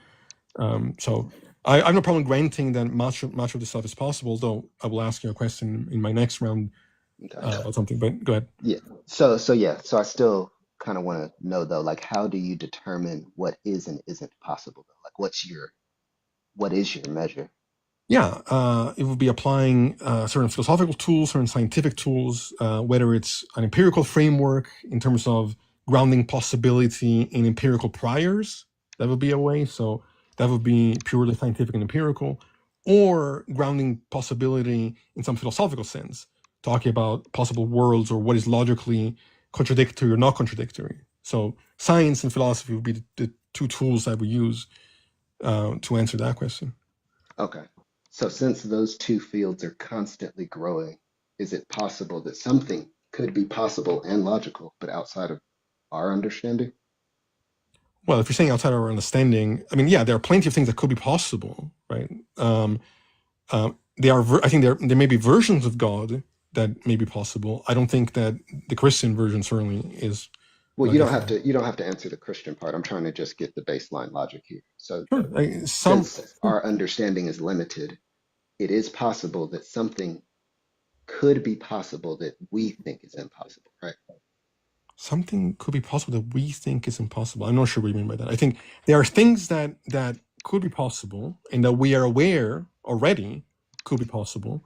So I have no problem granting that much of the stuff is possible, though I will ask you a question in my next round Okay. about something, but go ahead. Yeah. So I still kind of want to know though, like how do you determine what is and isn't possible though? Like what is your measure? Yeah, it would be applying certain philosophical tools, certain scientific tools, whether it's an empirical framework in terms of grounding possibility in empirical priors. That would be a way. So that would be purely scientific and empirical, or grounding possibility in some philosophical sense, talking about possible worlds or what is logically contradictory or not contradictory. So science and philosophy would be the two tools that we use to answer that question. Okay. So since those two fields are constantly growing, is it possible that something could be possible and logical, but outside of our understanding? Well, if you're saying outside our understanding, I mean, yeah, there are plenty of things that could be possible, right? I think there may be versions of God that may be possible. I don't think that the Christian version certainly is Well, no different. you don't have to answer the Christian part. I'm trying to just get the baseline logic here. So Sure, since our understanding is limited, it is possible that something could be possible that we think is impossible, right? something could be possible that we think is impossible. I'm not sure what you mean by that. I think there are things that could be possible and that we are aware already could be possible.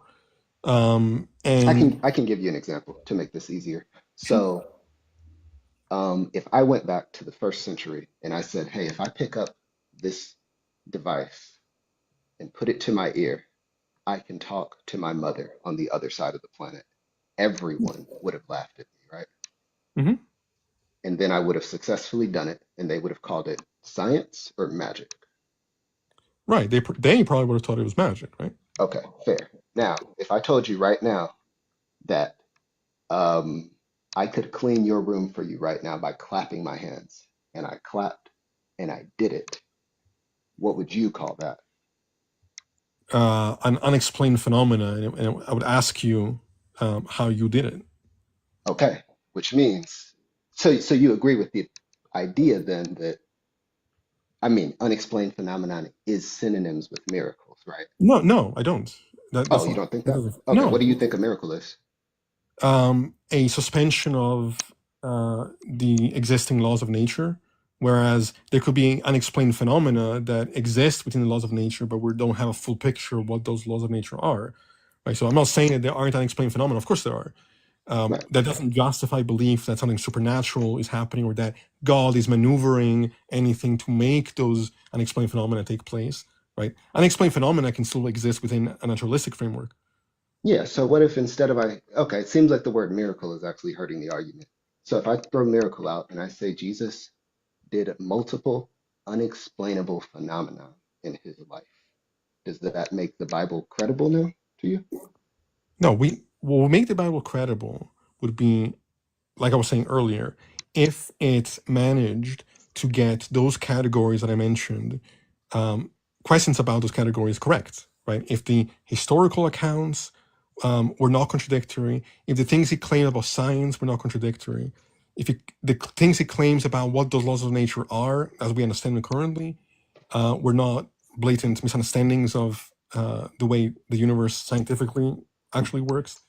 And I can give you an example to make this easier. sure, So if I went back to the first century and I said, hey, if I pick up this device and put it to my ear, I can talk to my mother on the other side of the planet. Everyone would have laughed at me, right? hmm And then I would have successfully done it, and they would have called it science or magic. right. They probably would have thought it was magic, right? Okay, fair. Now, if I told you right now that um, I could clean your room for you right now by clapping my hands, and I clapped and I did it, what would you call that? An unexplained phenomena, and I would ask you how you did it. Okay, which means, so you agree with the idea then that, I mean, unexplained phenomenon is synonyms with miracles, right? No, no, I don't. Oh, That's you not. don't think That that? doesn't, Okay, what no, do you think a miracle is? a suspension of the existing laws of nature, whereas there could be unexplained phenomena that exist within the laws of nature, but we don't have a full picture of what those laws of nature are. Right. So I'm not saying that there aren't unexplained phenomena. Of course there are. Right. That doesn't justify belief that something supernatural is happening or that God is maneuvering anything to make those unexplained phenomena take place. Right. Unexplained phenomena can still exist within a naturalistic framework. Yeah, so what if instead of okay, it seems like the word miracle is actually hurting the argument. So if I throw miracle out and I say Jesus did multiple unexplainable phenomena in his life, does that make the Bible credible now to you? No, what will make the Bible credible would be, like I was saying earlier, if it's managed to get those categories that I mentioned, um, questions about those categories correct, right? If the historical accounts were not contradictory, if the things he claimed about science were not contradictory, if the things he claims about what those laws of nature are, as we understand them currently, were not blatant misunderstandings of the way the universe scientifically actually works,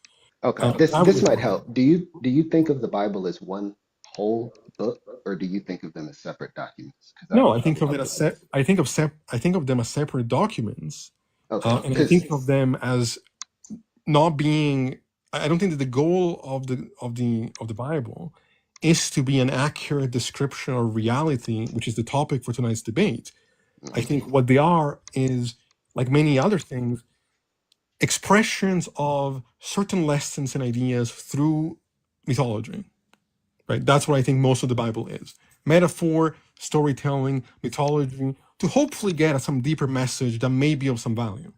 Okay, that would this be might credible. help. Do you think of the Bible as one whole book, or do you think of them as separate documents? Because that No, would I think probably of it help as with this. I think of them as separate documents, Okay, and I because think of them as not being. I don't think that the goal of the Bible is to be an accurate description of reality, which is the topic for tonight's debate. I think what they are is, like many other things, expressions of certain lessons and ideas through mythology. Right? That's what I think most of the Bible is: metaphor, storytelling, mythology, to hopefully get at some deeper message that may be of some value.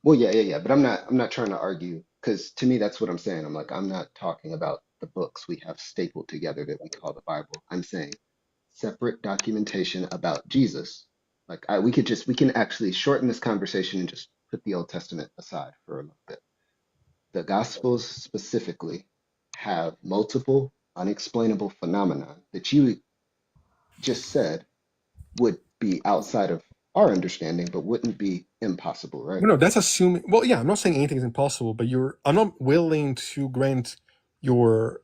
Well, yeah. But I'm not trying to argue because to me that's what I'm saying. I'm like, I'm not talking about the books we have stapled together that we call the Bible. I'm saying separate documentation about Jesus. Like we can actually shorten this conversation and just put the Old Testament aside for a little bit. The Gospels specifically have multiple unexplainable phenomena that you just said would be outside of our understanding, but wouldn't be impossible, right? Well, no, that's assuming. Well, yeah, I'm not saying anything is impossible, but I'm not willing to grant your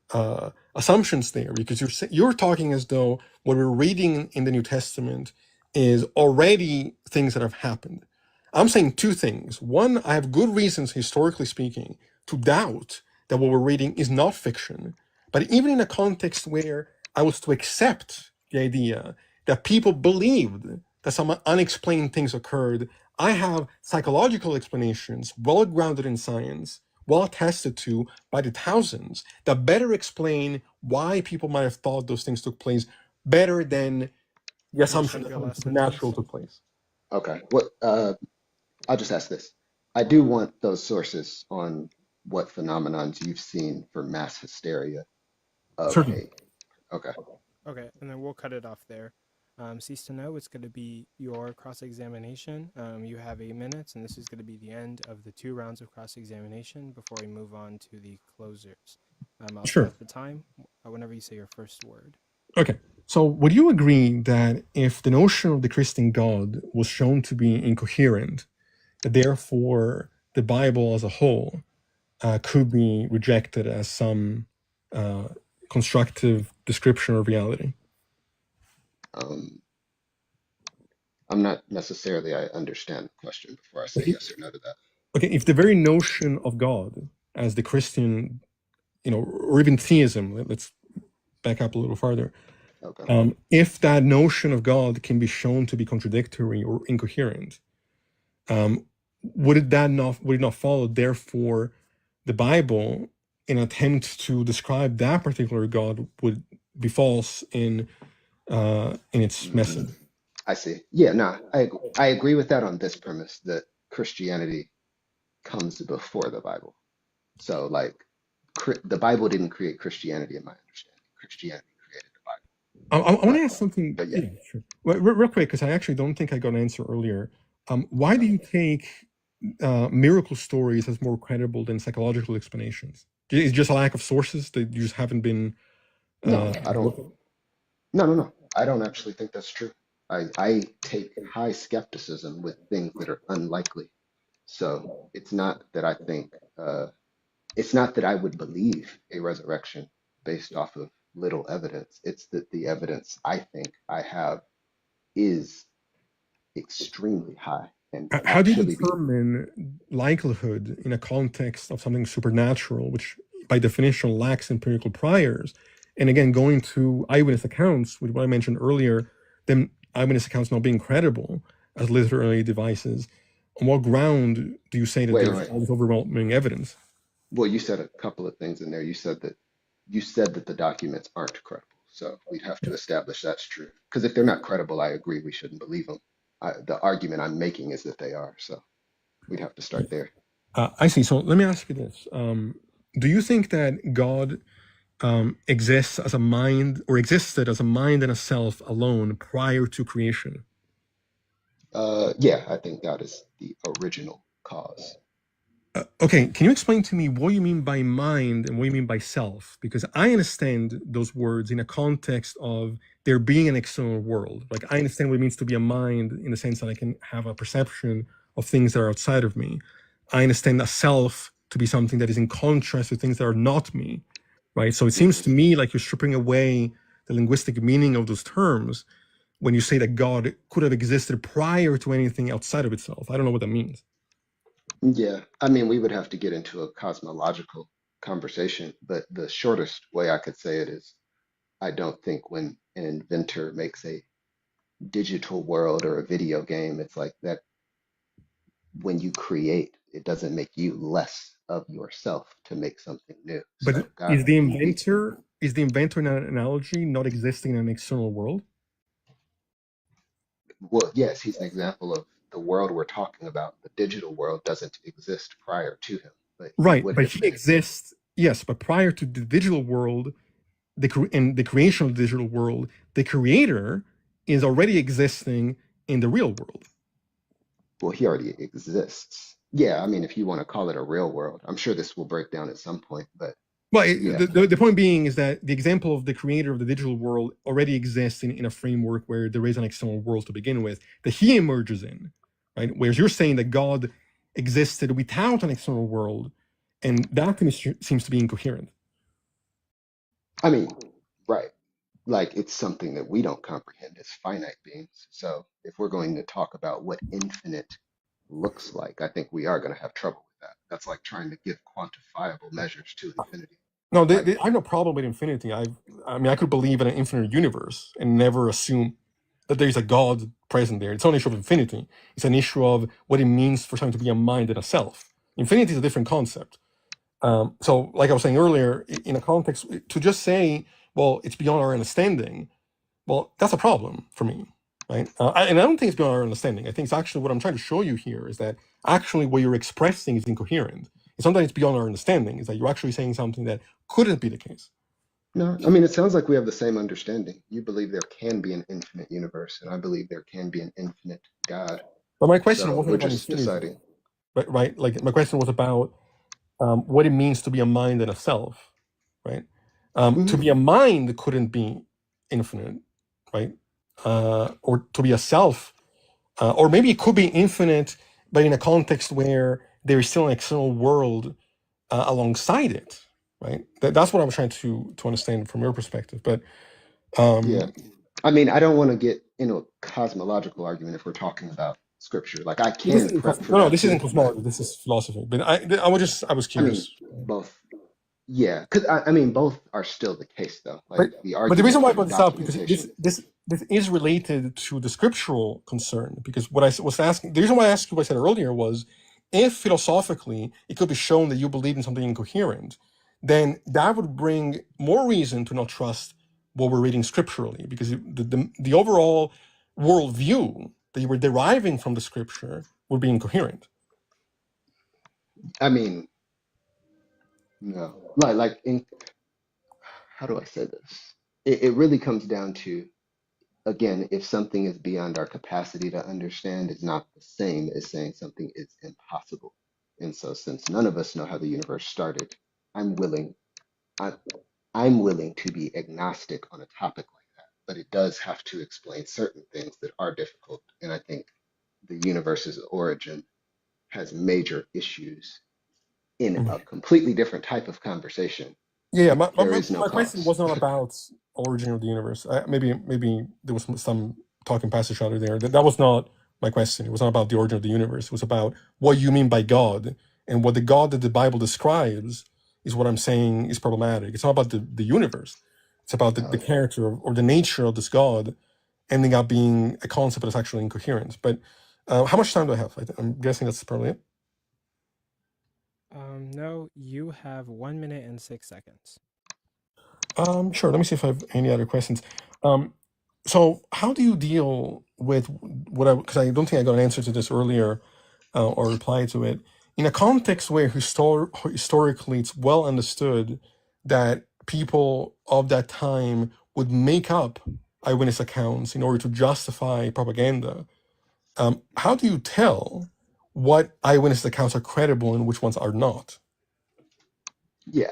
assumptions there because you're talking as though what we're reading in the New Testament is already things that have happened. I'm saying two things. One, I have good reasons, historically speaking, to doubt that what we're reading is not fiction. But even in a context where I was to accept the idea that people believed that some unexplained things occurred, I have psychological explanations, well grounded in science, well attested to by the thousands, that better explain why people might have thought those things took place better than the Can you assumption finish that your something last supernatural sentence? took place. Okay. What I'll just ask this. I do want those sources on what phenomenons you've seen for mass hysteria of Certainly. a okay. Okay, and then we'll cut it off there. Cease to know it's going to be your cross examination. You have 8 minutes, and this is going to be the end of the 2 rounds of cross examination before we move on to the closers. I'll Sure. start the time whenever you say your first word. Okay. So would you agree that if the notion of the Christian God was shown to be incoherent, that therefore the Bible as a whole could be rejected as some uh, constructive description of reality? Um, I'm not necessarily I understand the question before I say Okay, yes or no to that. okay, if the very notion of God as the Christian, or even theism, let's back up a little farther, Okay. if that notion of God can be shown to be contradictory or incoherent, um, would it not follow, therefore, the Bible, in an attempt to describe that particular God, would be false in its message? Mm, I see. Yeah, no, I agree with that on this premise that Christianity comes before the Bible. So like the Bible didn't create Christianity in my understanding. Christianity created the Bible. I want But to ask something. but yeah. Yeah, sure. Well, real quick, because I actually don't think I got an answer earlier. Why Okay. do you take miracle stories as more credible than psychological explanations? It's just a lack of sources that you just haven't been. No, I don't Looking? no. I don't actually think that's true. I take high skepticism with things that are unlikely. So it's not that I think it's not that I would believe a resurrection based off of little evidence. It's that the evidence I think I have is extremely high and could How do you actually be. determine likelihood in a context of something supernatural, which by definition lacks empirical priors? And again, going to eyewitness accounts, with what I mentioned earlier, then eyewitness accounts not being credible as literary devices. On what ground do you say that Wait, there's wait. all this overwhelming evidence? Well, you said a couple of things in there. You said that the documents aren't credible. So we'd have to establish that's true. Because if they're not credible, I agree we shouldn't believe them. The argument I'm making is that they are. So we'd have to start there. I see. So let me ask you this: do you think that God exists as a mind, or existed as a mind and a self alone prior to creation? Yeah, I think God is the original cause. Okay, can you explain to me what you mean by mind and what you mean by self? Because I understand those words in a context of there being an external world. Like I understand what it means to be a mind in the sense that I can have a perception of things that are outside of me. I understand a self to be something that is in contrast to things that are not me, right? So it seems Hmm. to me like you're stripping away the linguistic meaning of those terms when you say that God could have existed prior to anything outside of itself. I don't know what that means. Yeah, I mean, we would have to get into a cosmological conversation, but the shortest way I could say it is I don't think when an inventor makes a digital world or a video game, it's like that when you create, it doesn't make you less of yourself to make something new. But So God, he is the inventor in an analogy not existing in an external world? well, yes, he's an example of. the world we're talking about, the digital world, doesn't exist prior to him, but he Right, would but have he been. exists. Yes, but prior to the digital world, in the creation of the digital world, the creator is already existing in the real world. Well, he already exists. Yeah, I mean, if you want to call it a real world, I'm sure this will break down at some point, but Well, yeah. the point being is that the example of the creator of the digital world already exists in a framework where there is an external world to begin with that he emerges in, right? Whereas you're saying that God existed without an external world, and that to me seems to be incoherent. I mean, right. Like it's something that we don't comprehend as finite beings. So if we're going to talk about what infinite looks like, I think we are going to have trouble with that. That's like trying to give quantifiable measures to infinity. No, Like, I have no problem with infinity. I mean, I could believe in an infinite universe and never assume that there is a God present there. It's not an issue of infinity. It's an issue of what it means for something to be a mind and a self. Infinity is a different concept. So, like I was saying earlier, in a context, to just say, well, it's beyond our understanding, well, that's a problem for me, right? And I don't think it's beyond our understanding. I think it's actually what I'm trying to show you here is that actually what you're expressing is incoherent. It's not that it's beyond our understanding, it's that you're actually saying something that couldn't be the case. no, I mean, it sounds like we have the same understanding. You believe there can be an infinite universe, and I believe there can be an infinite God. But my question So wasn't we're about just infinity, deciding. right? Like my question was about what it means to be a mind and a self, right? To Mhm. be a mind couldn't be infinite, right? Or to be a self, or maybe it could be infinite, but in a context where there is still an external world alongside it, right? That's what I'm trying to understand from your perspective. But Yeah. um, I mean, I don't want to get into a cosmological argument if we're talking about scripture. Like I this can isn't prep for no, that this isn't too, but cosmology. This is philosophy. But I was I mean, curious. both. Yeah, because I mean, both are still the case, though. Like But the but the reason argument why I for brought this up because documentation. this is related to the scriptural concern. Because what I was asking, the reason why I asked you what I said earlier was, if philosophically it could be shown that you believe in something incoherent, then that would bring more reason to not trust what we're reading scripturally. Because the overall worldview that you were deriving from the scripture would be incoherent. I mean, no, like in how do I say this? It really comes down to, again, if something is beyond our capacity to understand, is not the same as saying something is impossible. And so, since none of us know how the universe started, I'm willing, I, I'm willing to be agnostic on a topic like that. But it does have to explain certain things that are difficult. And I think the universe's origin has major issues in a completely different type of conversation. Yeah, There is no my question cause. was not about origin of the universe. Maybe there was some talking past each other there. That was not my question. It was not about the origin of the universe. It was about what you mean by God, and what the God that the Bible describes is what I'm saying is problematic. It's not about the universe. It's about the Uh, character or the nature of this God ending up being a concept that's actually incoherent. But how much time do I have? I'm guessing that's probably it. No, you have 1 minute and 6 seconds. Sure. Let me see if I have any other questions. Um, so, how do you deal with what I, because I don't think I got an answer to this earlier or reply to it, in a context where historically it's well understood that people of that time would make up eyewitness accounts in order to justify propaganda. How do you tell what eyewitness accounts are credible and which ones are not? yeah,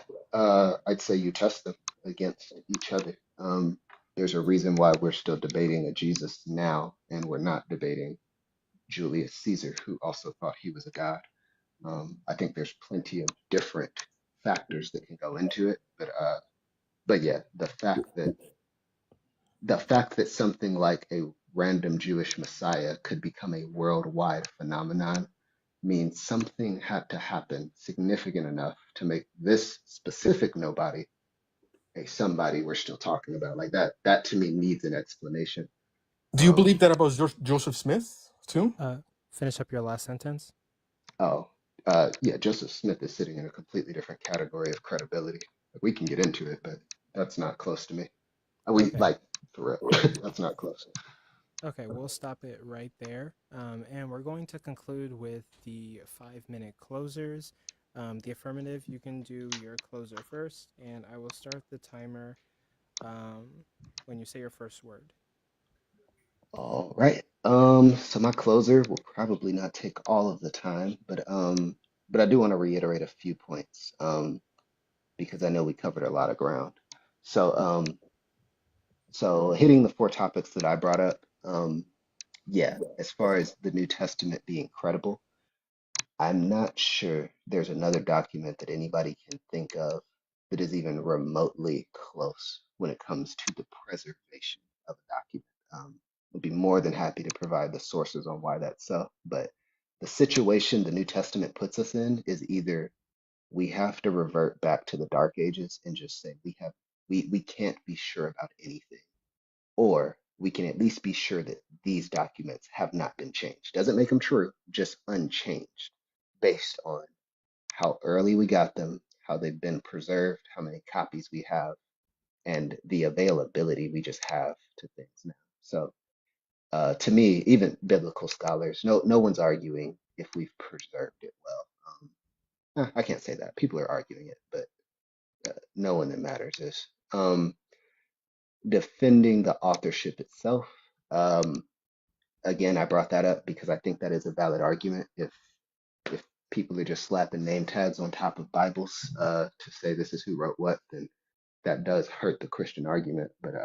I'd say you test them against each other. There's a reason why we're still debating a Jesus now, and we're not debating Julius Caesar, who also thought he was a god. I think there's plenty of different factors that can go into it, but yeah, the fact that something like a random Jewish Messiah could become a worldwide phenomenon means something had to happen significant enough to make this specific nobody a somebody we're still talking about. Like that to me needs an explanation. Do you Um, believe that about Joseph Smith too? Uh, Finish up your last sentence. oh, yeah, Joseph Smith is sitting in a completely different category of credibility. We can get into it, but that's not close to me. We Okay. like for real. That's not close. Okay, we'll stop it right there. And we're going to conclude with the 5 minute closers. The affirmative, you can do your closer first, and I will start the timer um, when you say your first word. All right. So my closer will probably not take all of the time, but I do want to reiterate a few points, because I know we covered a lot of ground. So, so hitting the four topics that I brought up, yeah, as far as the New Testament being credible, I'm not sure there's another document that anybody can think of that is even remotely close when it comes to the preservation of a document. I'd be more than happy to provide the sources on why that's so, but the situation the New Testament puts us in is either we have to revert back to the Dark Ages and just say we can't be sure about anything, or we can at least be sure that these documents have not been changed. Doesn't make them true, just unchanged based on how early we got them, how they've been preserved, how many copies we have, and the availability we just have to things now. So to me, even biblical scholars, no one's arguing if we've preserved it well. I can't say that. People are arguing it, but no one that matters is. Defending the authorship itself. Um, Again, I brought that up because I think that is a valid argument. If people are just slapping name tags on top of Bibles to say this is who wrote what, then that does hurt the Christian argument. But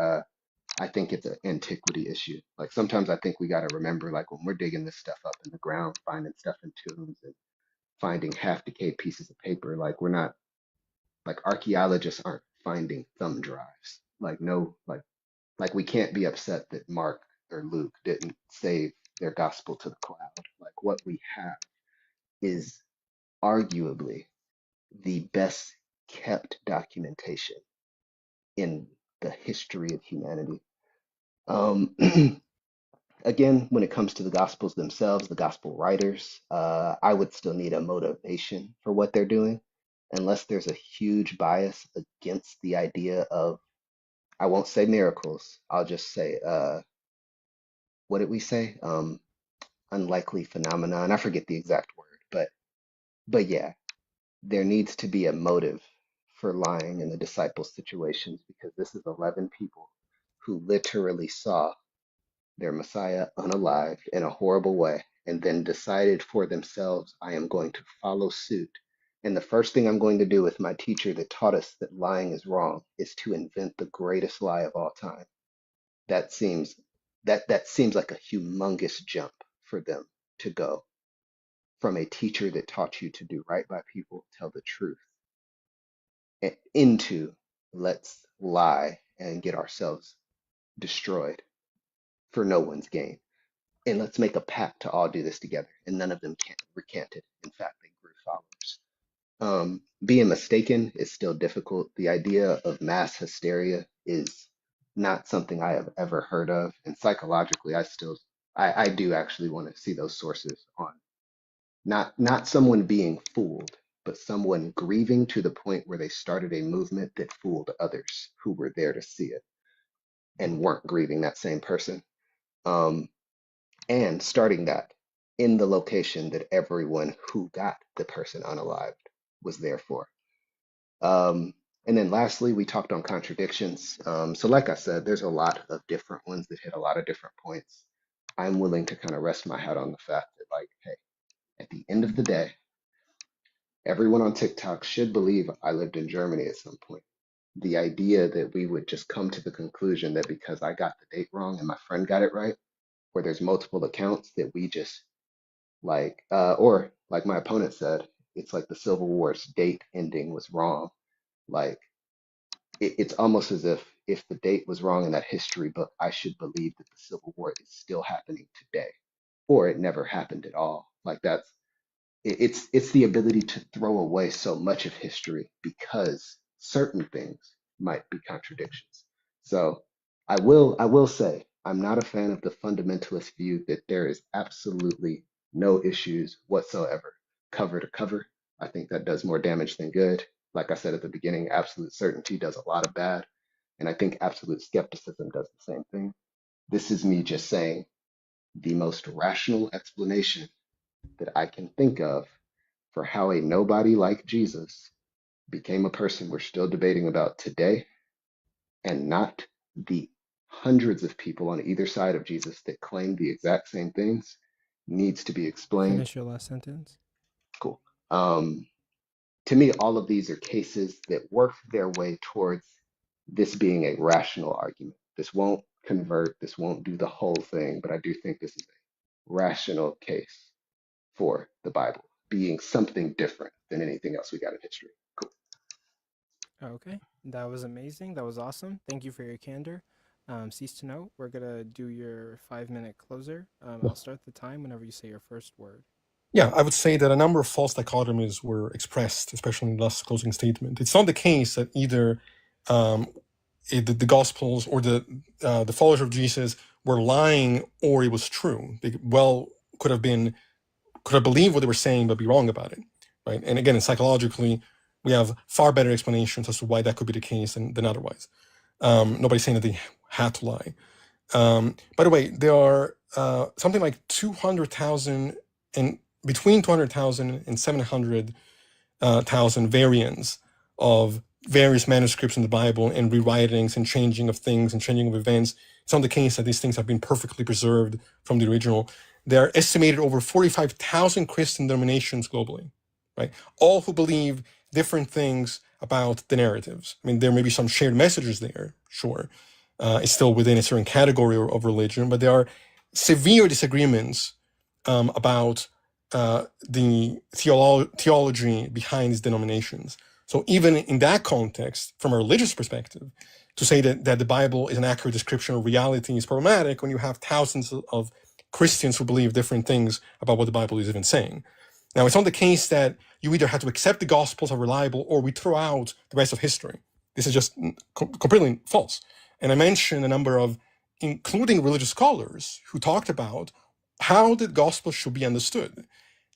I think it's an antiquity issue. Like sometimes I think we got to remember, like when we're digging this stuff up in the ground, finding stuff in tombs and finding half decayed pieces of paper, like we're not like archaeologists aren't finding thumb drives. Like no, like we can't be upset that Mark or Luke didn't save their gospel to the cloud. Like what we have is arguably the best kept documentation in the history of humanity. Um, Again, when it comes to the gospels themselves, the gospel writers, I would still need a motivation for what they're doing, unless there's a huge bias against the idea of, I won't say miracles, I'll just say, what did we say? Unlikely phenomenon. I forget the exact word, but yeah, there needs to be a motive for lying in the disciples' situations because this is 11 people who literally saw their Messiah unalived in a horrible way and then decided for themselves, I am going to follow suit. And the first thing I'm going to do with my teacher that taught us that lying is wrong is to invent the greatest lie of all time. That seems that seems like a humongous jump for them to go from a teacher that taught you to do right by people, tell the truth, into let's lie and get ourselves destroyed for no one's gain. And let's make a pact to all do this together. And none of them recanted. In fact, they grew followers. Being mistaken is still difficult. The idea of mass hysteria is not something I have ever heard of. And psychologically, I do actually want to see those sources on not someone being fooled, but someone grieving to the point where they started a movement that fooled others who were there to see it and weren't grieving that same person. Um, and starting that in the location that everyone who got the person unalived was there for. Um, and then lastly, we talked on contradictions. So like I said, there's a lot of different ones that hit a lot of different points. I'm willing to kind of rest my hat on the fact that, like, hey, at the end of the day, everyone on TikTok should believe I lived in Germany at some point. The idea that we would just come to the conclusion that because I got the date wrong and my friend got it right, where there's multiple accounts that we just like, or like my opponent said, it's like the Civil War's date ending was wrong. Like it's almost as if the date was wrong in that history book, I should believe that the Civil War is still happening today, or it never happened at all. Like that's it's the ability to throw away so much of history because certain things might be contradictions. So I will say I'm not a fan of the fundamentalist view that there is absolutely no issues whatsoever cover to cover. I think that does more damage than good. Like I said at the beginning, absolute certainty does a lot of bad, and I think absolute skepticism does the same thing. This is me just saying the most rational explanation that I can think of for how a nobody like Jesus became a person we're still debating about today, and not the hundreds of people on either side of Jesus that claim the exact same things, needs to be explained. Finish your last sentence. Cool. Um, to me, all of these are cases that work their way towards this being a rational argument. This won't convert, this won't do the whole thing, but I do think this is a rational case for the Bible being something different than anything else we got in history. Cool. Okay, that was amazing. That was awesome. Thank you for your candor. Ceasetoknow, we're gonna do your 5 minute closer. I'll start the time whenever you say your first word. Yeah, I would say that a number of false dichotomies were expressed, especially in the last closing statement. It's not the case that either the Gospels or the followers of Jesus were lying or it was true. They well could have believed what they were saying but be wrong about it, right? And again, psychologically, we have far better explanations as to why that could be the case than otherwise. Nobody's saying that they had to lie. By the way, there are something like 200,000 and between 200,000 and 700,000 variants of various manuscripts in the Bible and rewritings and changing of things and changing of events. It's not the case that these things have been perfectly preserved from the original. There are estimated over 45,000 Christian denominations globally, right? All who believe different things about the narratives. I mean, there may be some shared messages there, sure. It's still within a certain category of religion, but there are severe disagreements about the theology behind these denominations. So even in that context, from a religious perspective, to say that the Bible is an accurate description of reality is problematic when you have thousands of Christians who believe different things about what the Bible is even saying. Now, it's not the case that you either have to accept the Gospels are reliable or we throw out the rest of history. This is just completely false. And I mentioned a number of, including religious scholars, who talked about how the Gospel should be understood.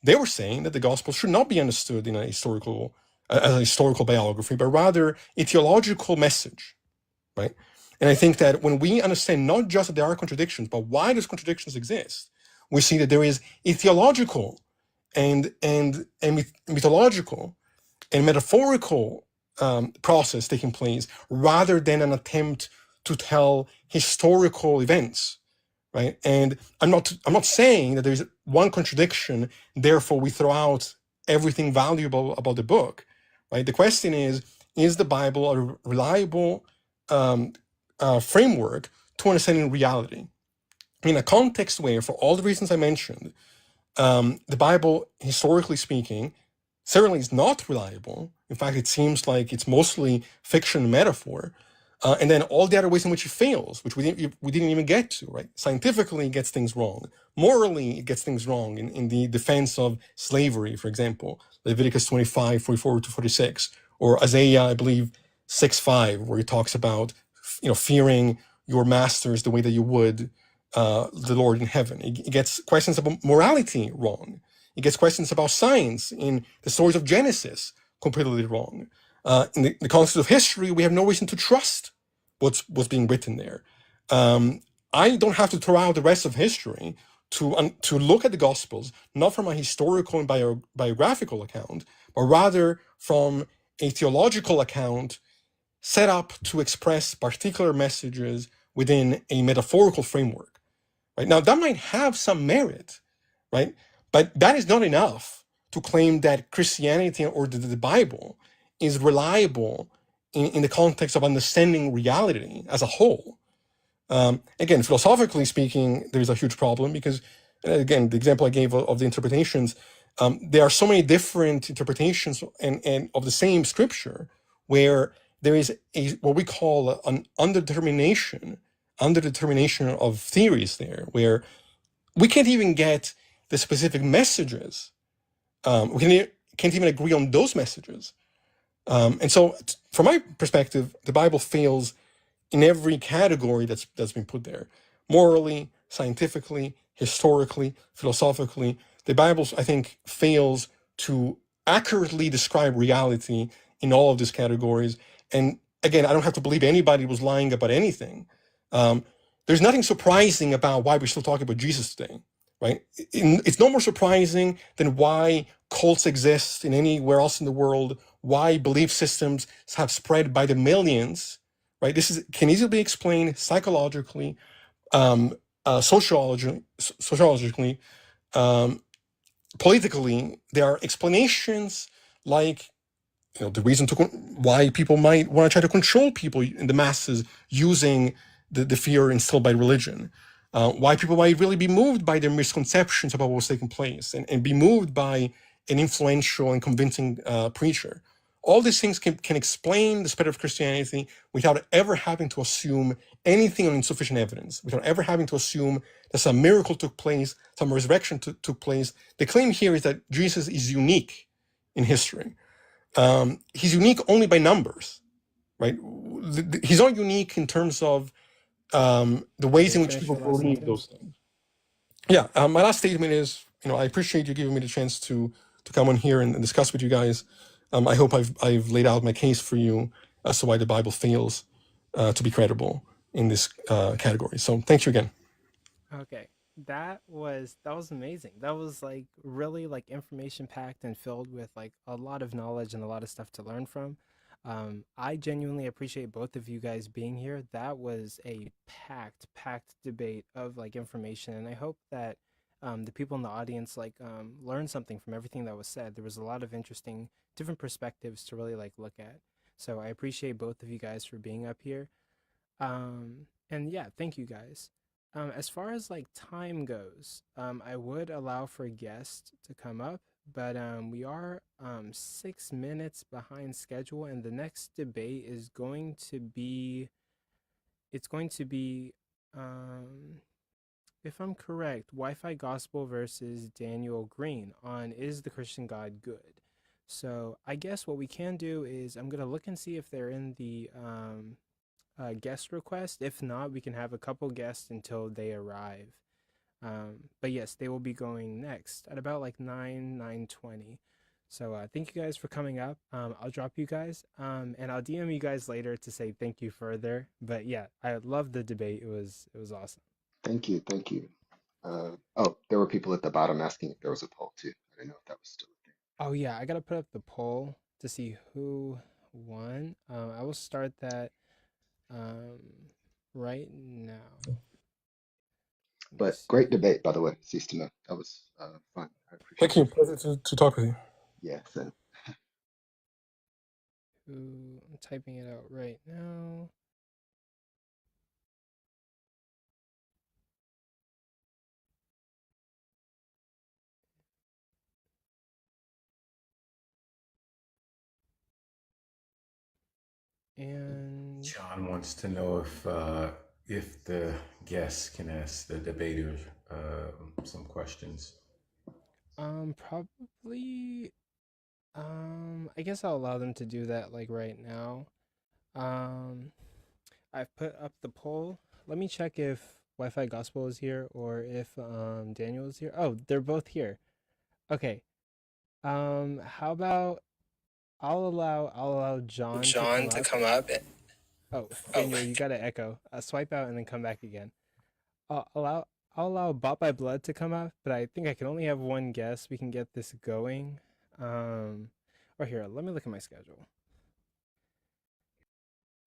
They were saying that the Gospel should not be understood in a historical, as a historical biography, but rather a theological message, right? And I think that when we understand not just that there are contradictions, but why those contradictions exist, we see that there is a theological and mythological and metaphorical process taking place rather than an attempt to tell historical events, right? And I'm not saying that there's one contradiction, therefore we throw out everything valuable about the book, right? The question is the Bible a reliable framework to understanding reality? In a context where, for all the reasons I mentioned, the Bible, historically speaking, certainly is not reliable. In fact, it seems like it's mostly fiction and metaphor. And then all the other ways in which it fails, which we didn't even get to, right? Scientifically, it gets things wrong. Morally, it gets things wrong in the defense of slavery, for example, Leviticus 25, 44 to 46, or Isaiah, I believe, 6:5, where he talks about, fearing your masters the way that you would the Lord in heaven. It gets questions about morality wrong. It gets questions about science in the stories of Genesis completely wrong. In the context of history, we have no reason to trust what's being written there. I don't have to throw out the rest of history to look at the Gospels, not from a historical and biographical account, but rather from a theological account set up to express particular messages within a metaphorical framework. Right? Now, that might have some merit, right? But that is not enough to claim that Christianity or the Bible is reliable in the context of understanding reality as a whole. Again, philosophically speaking, there's a huge problem because, again, the example I gave of the interpretations, there are so many different interpretations and of the same scripture where there is what we call an underdetermination of theories there, where we can't even get the specific messages. Can't even agree on those messages. And so, from my perspective, the Bible fails in every category that's been put there. Morally, scientifically, historically, philosophically. The Bible, I think, fails to accurately describe reality in all of these categories. And again, I don't have to believe anybody was lying about anything. there's nothing surprising about why we're still talking about Jesus today, right? It's no more surprising than why cults exist in anywhere else in the world, why belief systems have spread by the millions, right? This can easily be explained psychologically, sociologically, um, politically. There are explanations like, the reason why people might want to try to control people in the masses using the fear instilled by religion. Why people might really be moved by their misconceptions about what was taking place and be moved by an influential and convincing preacher. All these things can explain the spread of Christianity without ever having to assume anything on insufficient evidence, without ever having to assume that some miracle took place, some resurrection took place. The claim here is that Jesus is unique in history. He's unique only by numbers, right? He's not unique in terms of the ways in which people believe those things. Yeah, my last statement is, I appreciate you giving me the chance to come on here and discuss with you guys. I hope I've laid out my case for you as to why the Bible fails to be credible in this category. So thank you again. Okay, that was amazing. That was like really like information packed and filled with like a lot of knowledge and a lot of stuff to learn from. I genuinely appreciate both of you guys being here. That was a packed debate of like information, and I hope that the people in the audience like learned something from everything that was said. There was a lot of interesting different perspectives to really like look at. So I appreciate both of you guys for being up here. And yeah, thank you guys. As far as like time goes, I would allow for guests to come up, but we are 6 minutes behind schedule, and the next debate is going to be it's going to be if I'm correct, Wi-Fi Gospel versus Daniel Green on Is the Christian God Good? So I guess what we can do is I'm gonna look and see if they're in the guest request. If not, we can have a couple guests until they arrive. But yes, they will be going next at about like 9:20. So thank you guys for coming up. I'll drop you guys, and I'll DM you guys later to say thank you further. But yeah, I love the debate. It was awesome. Thank you. Thank you. Oh, there were people at the bottom asking if there was a poll too. I didn't know if that was still a thing. Oh yeah, I gotta put up the poll to see who won. I will start that um, right now. Let me But see. great debate, by the way. Ceasetoknow. That was fun. I appreciate Thank it. you. Pleasure to talk with you. Yeah, so I'm typing it out right now. And John wants to know if the guests can ask the debaters some questions. probably I guess I'll allow them to do that like right now. Um I've put up the poll. Let me check if Wi-Fi Gospel is here or if Daniel is here. Oh, they're both here. Okay. How about I'll allow John to come John to up. come up. Oh, Oh, Daniel, you gotta echo. Swipe out and then come back again. I'll allow I'll allow Bought by Blood to come up, but I think I can only have one guest. We can get this going. Or here, let me look at my schedule.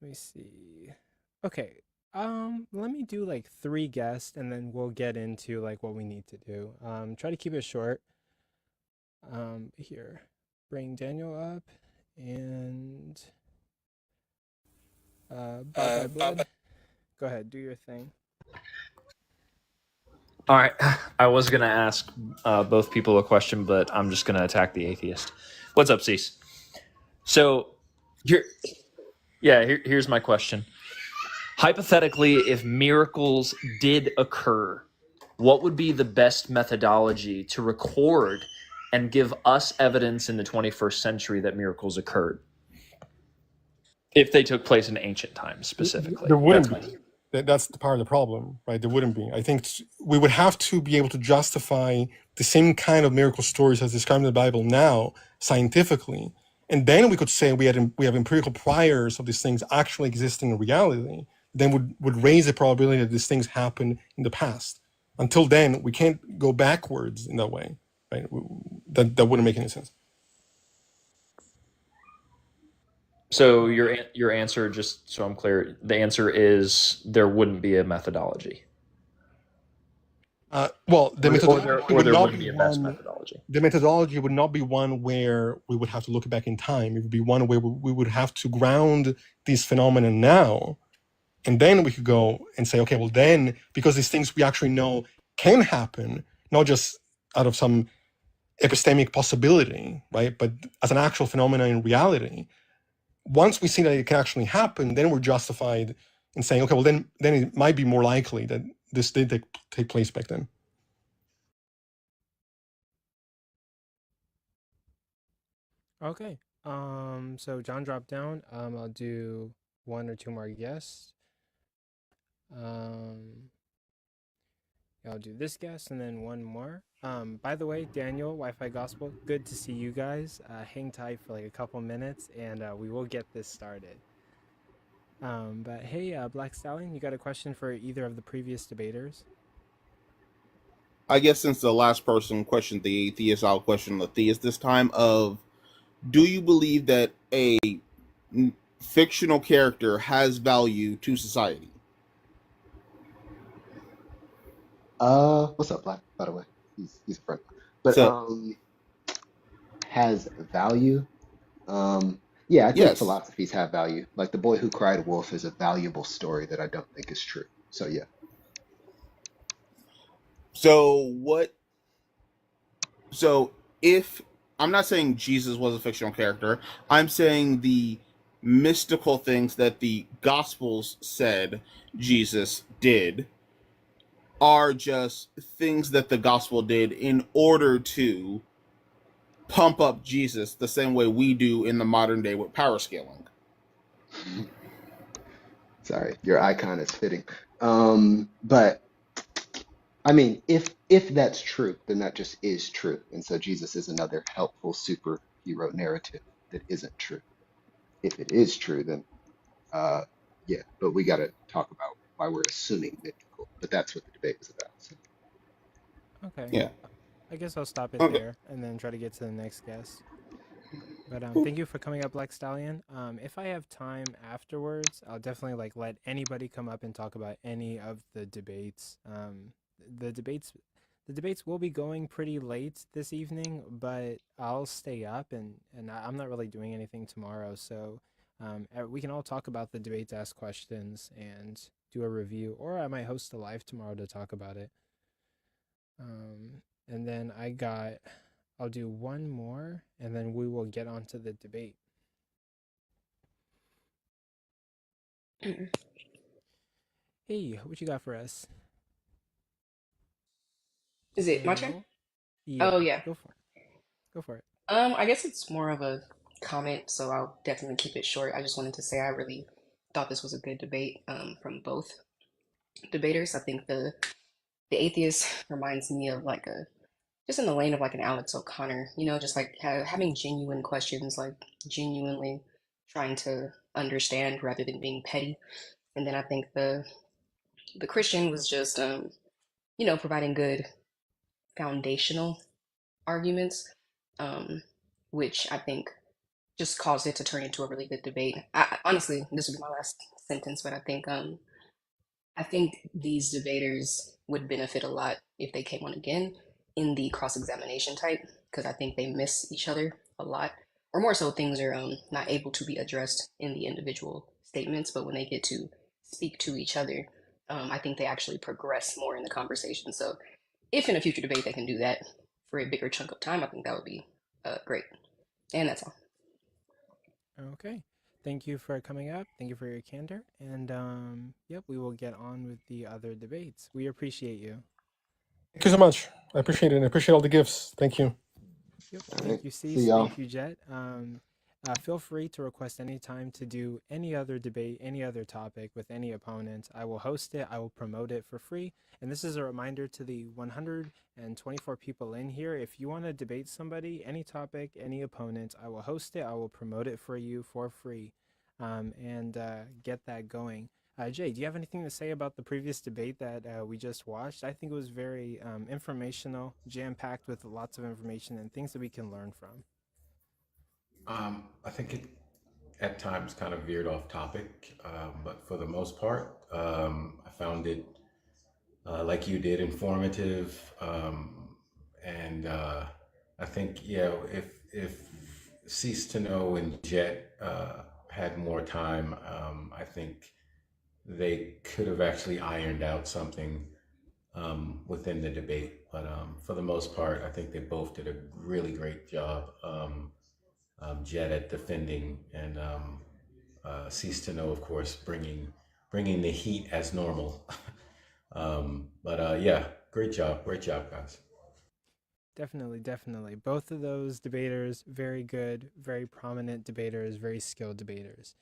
Let me see. Okay. Let me do like 3 guests and then we'll get into like what we need to do. Try to keep it short. Here. Bring Daniel up and Bought by Blood. Go ahead, do your thing. all right. I was gonna ask both people a question, but I'm just gonna attack the atheist. What's up, Cease? So, here's my question. Hypothetically, if miracles did occur, what would be the best methodology to record and give us evidence in the 21st century that miracles occurred? If they took place in ancient times, specifically. There wouldn't be. That's the part of the problem, right? There wouldn't be. I think we would have to be able to justify the same kind of miracle stories as described in the Bible now scientifically, and then we could say we have empirical priors of these things actually existing in reality. then would raise the probability that these things happened in the past. Until then, we can't go backwards in that way, right? That wouldn't make any sense. So your answer, just so I'm clear, the answer is there wouldn't be a methodology. Well, the methodology would there not wouldn't be be a best one. methodology. The methodology would not be one where we would have to look back in time. It would be one where we would have to ground these phenomena now, and then we could go and say, okay, well then, because these things we actually know can happen, not just out of some epistemic possibility, right, but as an actual phenomenon in reality. Once we see that it can actually happen, then we're justified in saying, okay, well then it might be more likely that this did take place back then. Okay. So John dropped down. I'll do one or two more guests. I'll do this guest and then one more. By the way, Daniel, Wi-Fi Gospel, good to see you guys. Hang tight for like a couple minutes, and we will get this started. But hey, Black Stallion, you got a question for either of the previous debaters? I guess since the last person questioned the atheist, I'll question the theist this time. Do you believe that a fictional character has value to society? What's up, Black? By the way, he's a friend. But So has value. Yeah, I think yes. philosophies have value. Like The Boy Who Cried Wolf is a valuable story that I don't think is true. So yeah. So what? So if I'm not saying Jesus was a fictional character, I'm saying the mystical things that the Gospels said Jesus did are just things that the gospel did in order to pump up Jesus the same way we do in the modern day with power scaling. Sorry, your icon is fitting. But I mean, if that's true, then that just is true. And so Jesus is another helpful superhero narrative that isn't true. If it is true, then uh yeah, but we gotta talk about why we're assuming mythical. But that's what the debate was about. So. Okay. Yeah. I guess I'll stop it Okay. there and then try to get to the next guest. But Cool. thank you for coming up, Black Stallion. If I have time afterwards, I'll definitely like let anybody come up and talk about any of the debates. The debates, the debates will be going pretty late this evening, but I'll stay up and I'm not really doing anything tomorrow, so we can all talk about the debates, ask questions, and do a review, or I might host a live tomorrow to talk about it. And then I'll do one more, and then we will get on to the debate. Hey, what you got for us? Is it my turn? Daniel? Yep, Oh yeah. go for it. Go for it. I guess it's more of a comment, so I'll definitely keep it short. I just wanted to say I really thought this was a good debate from both debaters. I think the atheist reminds me of like a just in the lane of like an Alex O'Connor, just like having genuine questions, like genuinely trying to understand rather than being petty. And then I think the Christian was just providing good foundational arguments, um, which I think just caused it to turn into a really good debate. Honestly, this would be my last sentence, but I think these debaters would benefit a lot if they came on again in the cross-examination type, because I think they miss each other a lot, or more so, things are not able to be addressed in the individual statements, but when they get to speak to each other, I think they actually progress more in the conversation. So, if in a future debate they can do that for a bigger chunk of time, I think that would be great. And that's all. Okay. Thank you for coming up. Thank you for your candor. And yep, we will get on with the other debates. We appreciate you. Thank you so much. I appreciate it. I appreciate all the gifts. Thank you. Yep. All right. Thank you, See Cease. y'all. Thank you, Jeht. Feel free to request any time to do any other debate, any other topic with any opponent. I will host it. I will promote it for free. And this is a reminder to the 124 people in here. If you want to debate somebody, any topic, any opponent, I will host it. I will promote it for you for free, and get that going. Jay, do you have anything to say about the previous debate that we just watched? I think it was very informational, jam-packed with lots of information and things that we can learn from. I think it at times kind of veered off topic, but for the most part, I found it, like you did, informative. And I think, yeah, if Ceasetoknow and Jeht had more time, I think they could have actually ironed out something within the debate. But for the most part, I think they both did a really great job. Jeht at defending, and Ceasetoknow, of course, bringing the heat as normal. But yeah, great job, guys. Definitely, definitely. Both of those debaters, very good, very prominent debaters, very skilled debaters.